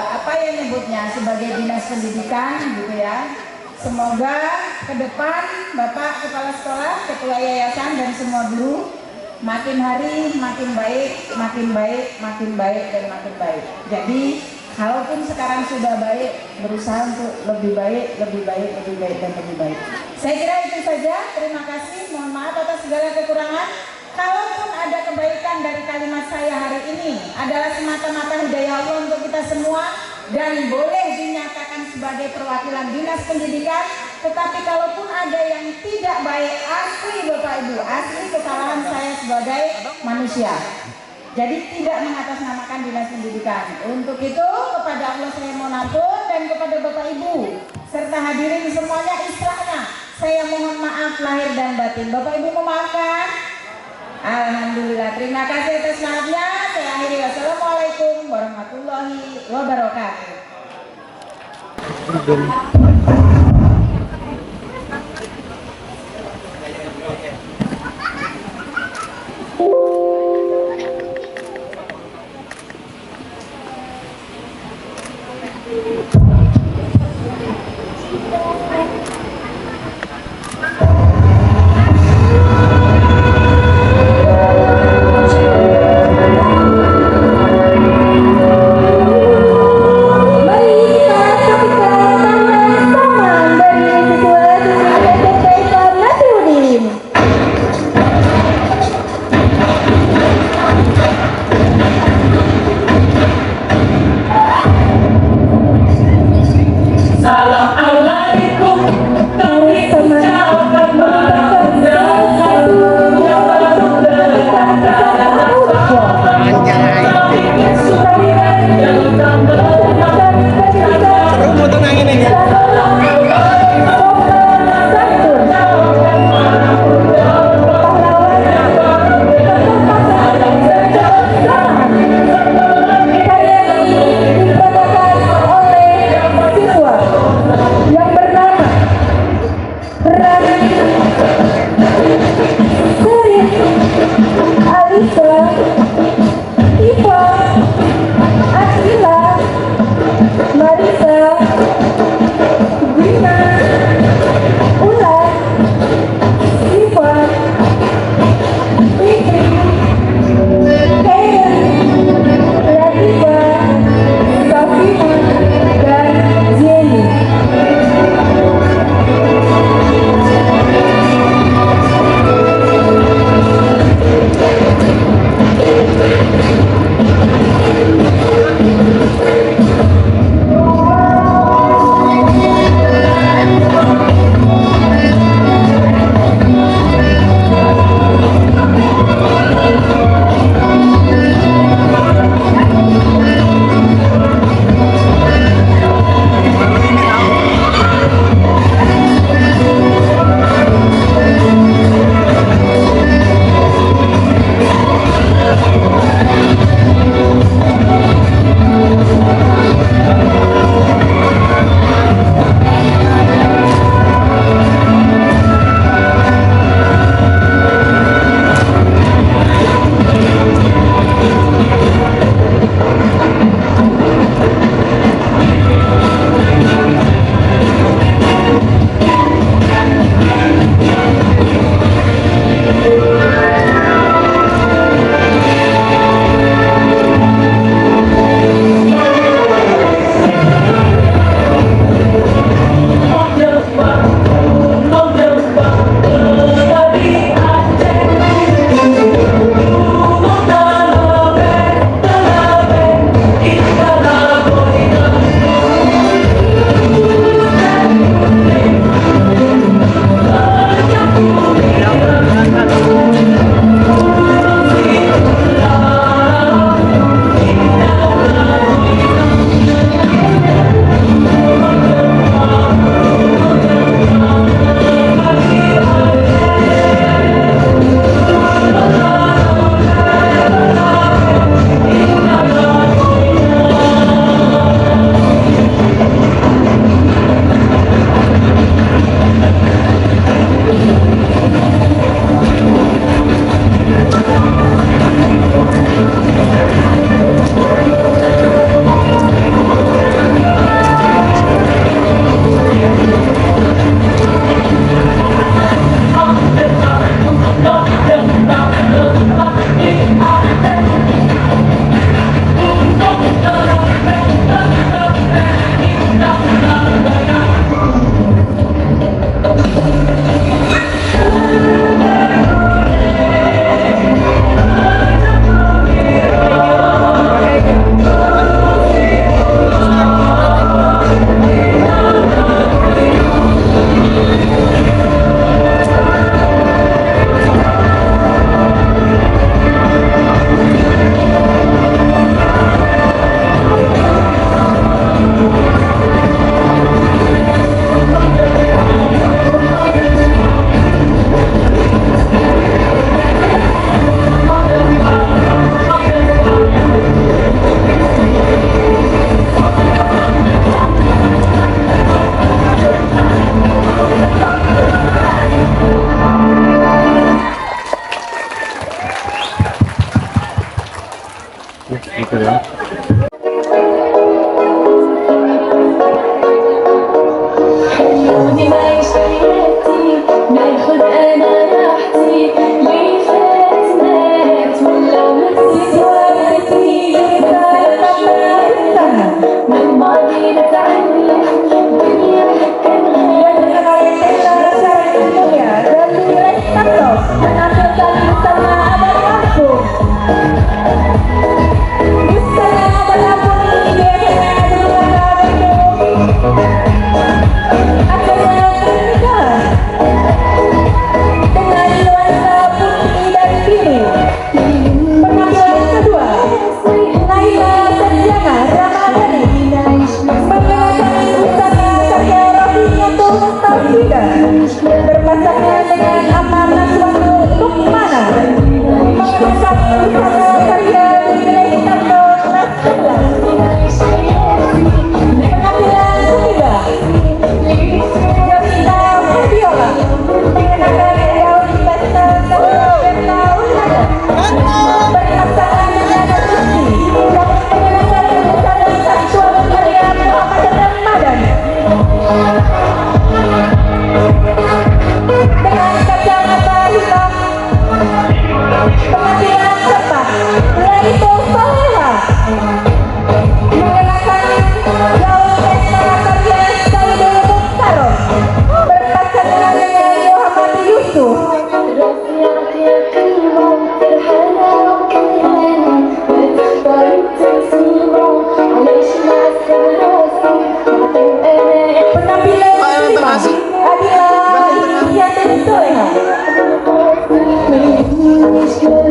S5: apa yang nyebutnya, sebagai dinas pendidikan, gitu ya. Semoga ke depan Bapak Kepala Sekolah, Ketua Yayasan, dan semua guru makin hari makin baik, makin baik, makin baik, dan makin baik. Jadi kalaupun sekarang sudah baik, berusaha untuk lebih baik, lebih baik, lebih baik, dan lebih baik. Saya kira itu saja. Terima kasih. Mohon maaf atas segala kekurangan. Kalaupun ada kebaikan dari kalimat saya hari ini, adalah semata-mata hidayah Allah untuk kita semua, dan boleh dinyatakan sebagai perwakilan dinas pendidikan. Tetapi kalaupun ada yang tidak baik, asli Bapak Ibu, asli kesalahan saya sebagai manusia. Jadi tidak mengatasnamakan dinas pendidikan. Untuk itu kepada Allah saya mohon ampun, dan kepada Bapak Ibu serta hadirin semuanya istilahnya saya mohon maaf lahir dan batin. Bapak Ibu memaafkan? Alhamdulillah. Terima kasih atas maafnya. Saya akhiri. Wassalamualaikum warahmatullahi wabarakatuh.
S2: Marisa, Gina,
S3: gitu ya.
S2: Berpasangan dengan amanah suatu Lukmana mengenakan busana karya nilai Tanto Nasrullah. Penampilan ketiga Jovita Fabiola mengenakan gaun pesta karya Ulhada. Berpasangan dengan Rizky yang mengenakan busana satuan karya Muhammad Ramadan. Dengan kacamata hitam penampilan keempat yaitu Soleha mengenakan gaun pesta karya Saidul Mukhtarom. Berpasangan dengan Muhammad Yusuf penampilan kelima adalah Yatin Soleha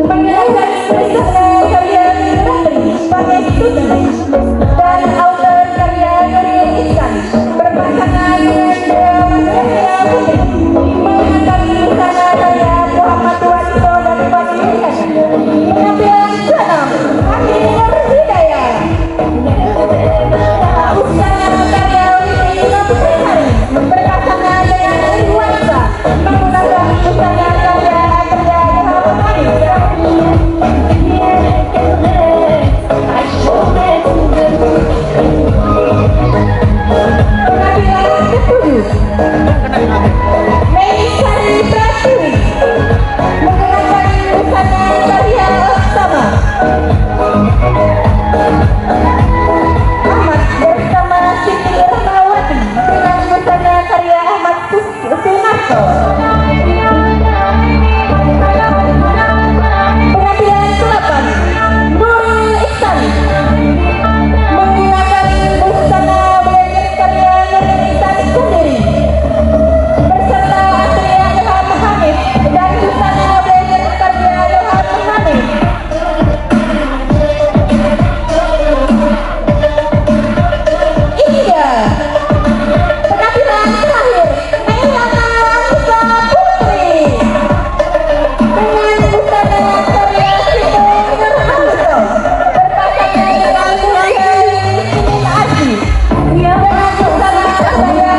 S2: mengenakan busana karya Ratri Pangestuti dan outer karya Nurul Ihsan. Berpasangan dengan Yahya Putri mengenakan busana karya Muhammad Wanto dan Fadli Hasan. Penampilan keenam Andi Nur Hidayah busana karya Widi Nurhari berpasangan dengan Irwansa menggunakan busana karya Andrea penampilan ketujuh Meisari Pratiwi mengenakan busana karya Oksama. Ahmad bersama Siti Rahmawati dengan busana karya Ahmad Sunarto. Penampilan ke-8 Nurul Ihsan menggunakan busana branded karya Nurul Ihsan sendiri beserta Astria Ilham Hamid dan busana branded karya Ilham Hamid. Hingga penampilan terakhir Mailana Anissa Putri dengan busana karya Siti Nurhaliza berpasangan dengan Zulkifli Aji dengan busana karya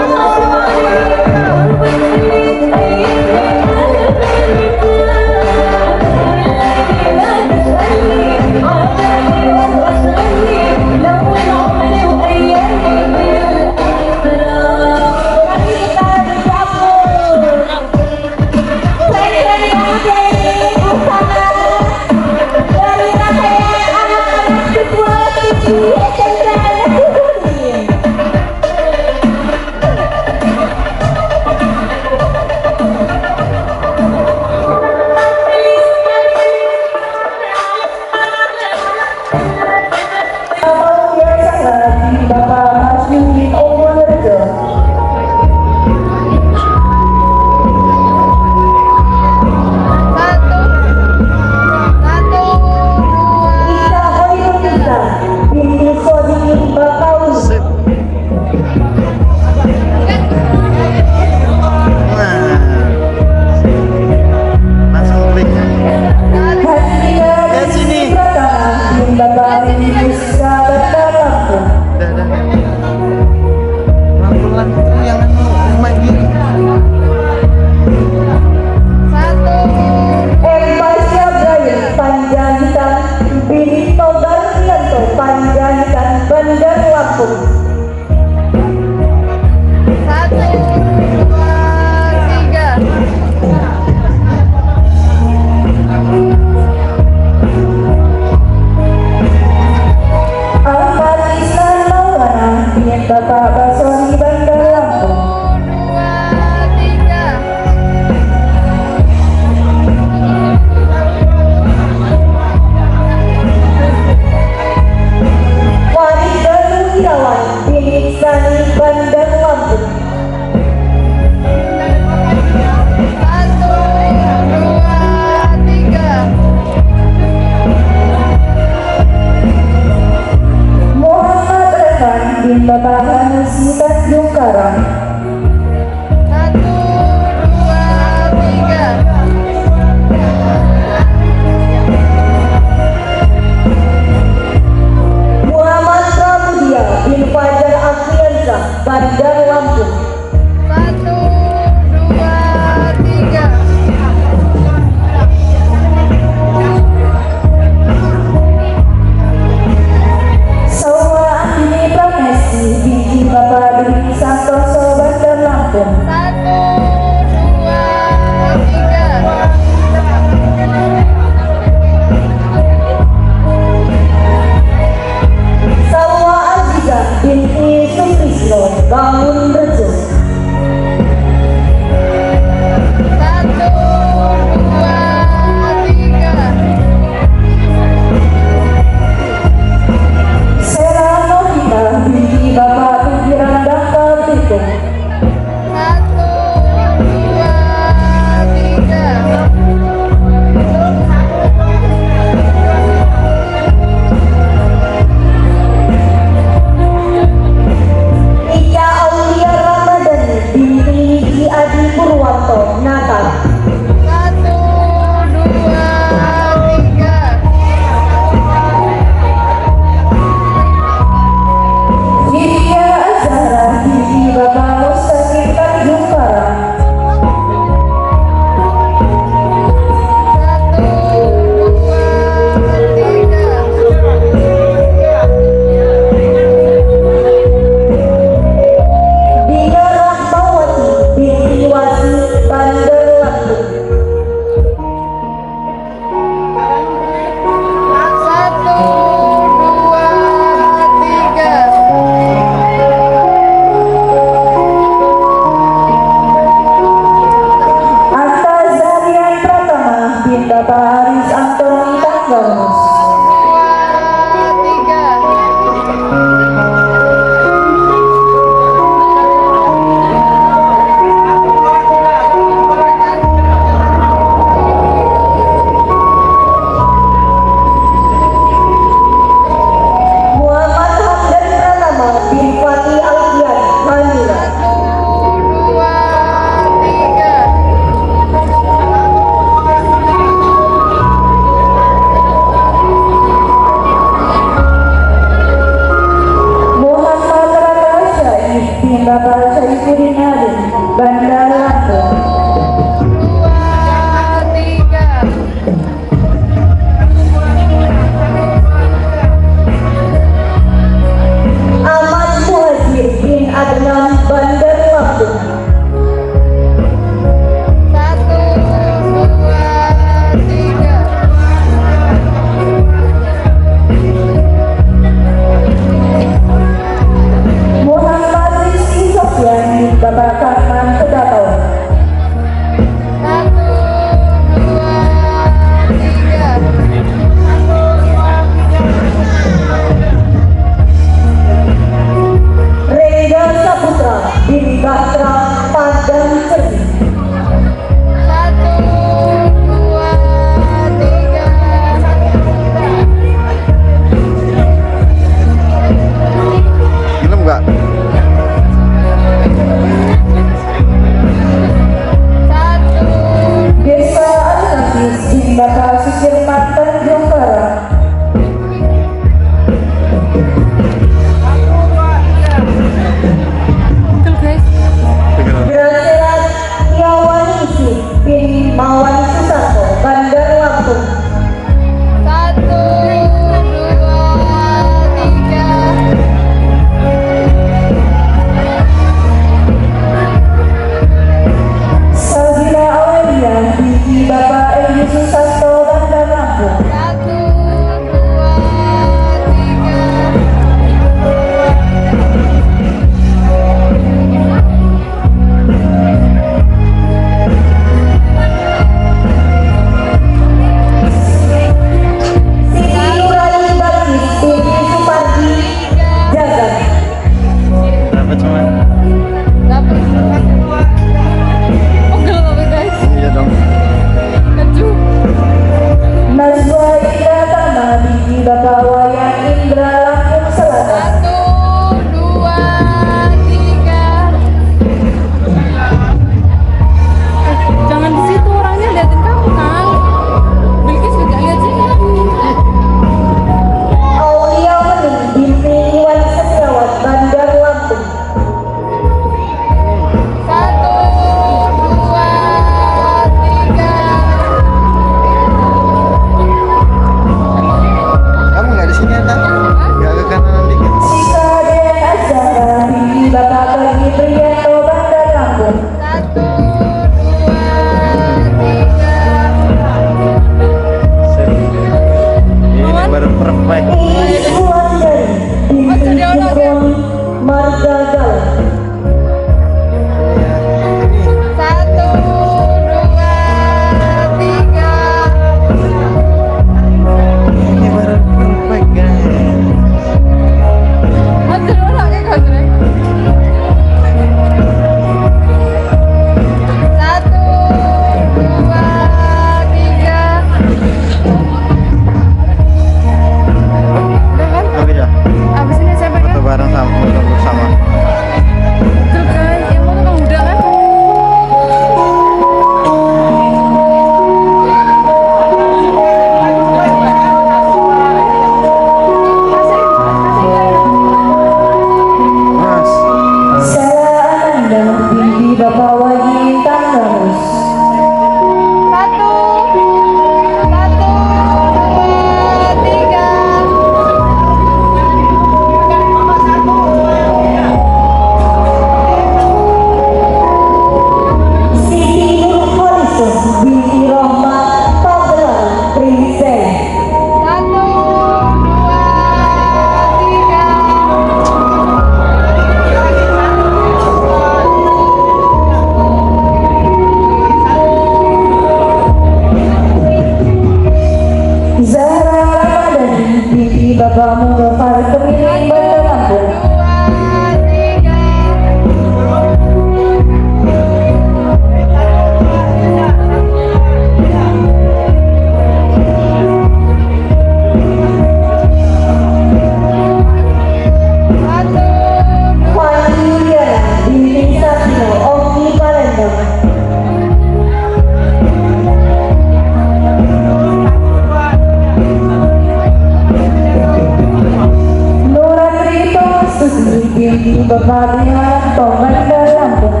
S2: binti Bapak Rianto Banda Lampung.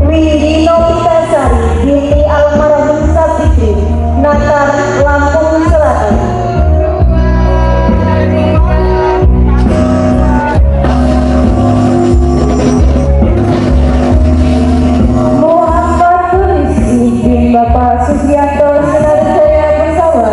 S2: Widi Novitasari binti almarhum Sapitri Natar Lampung Selatan. Muhammad Tulisi bin Bapak Susianto Senadjaya Bersawar.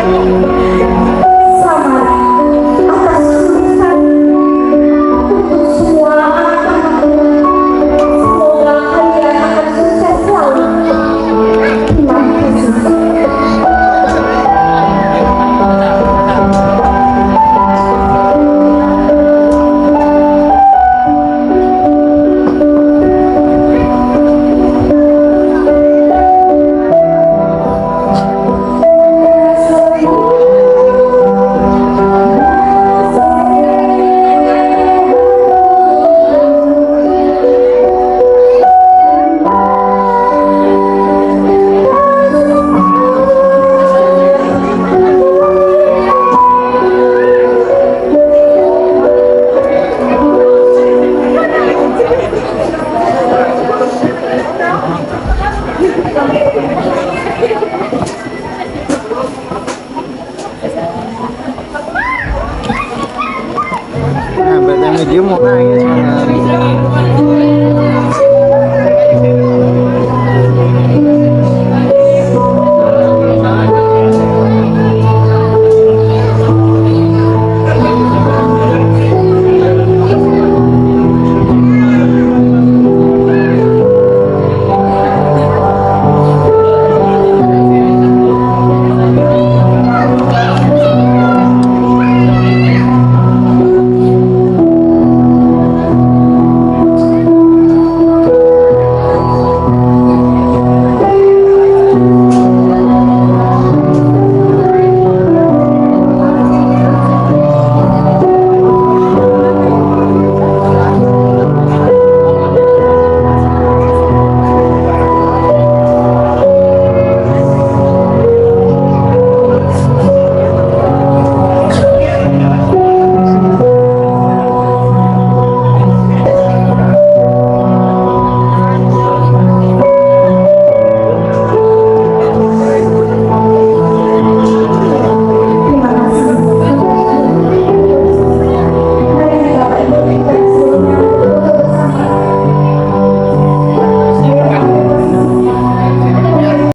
S2: Selamat atas tulisan untuk semua anak-anak. Semoga kalian akan sukses selalu. Terima kasih.
S6: Nah, berarti medium mau nangis.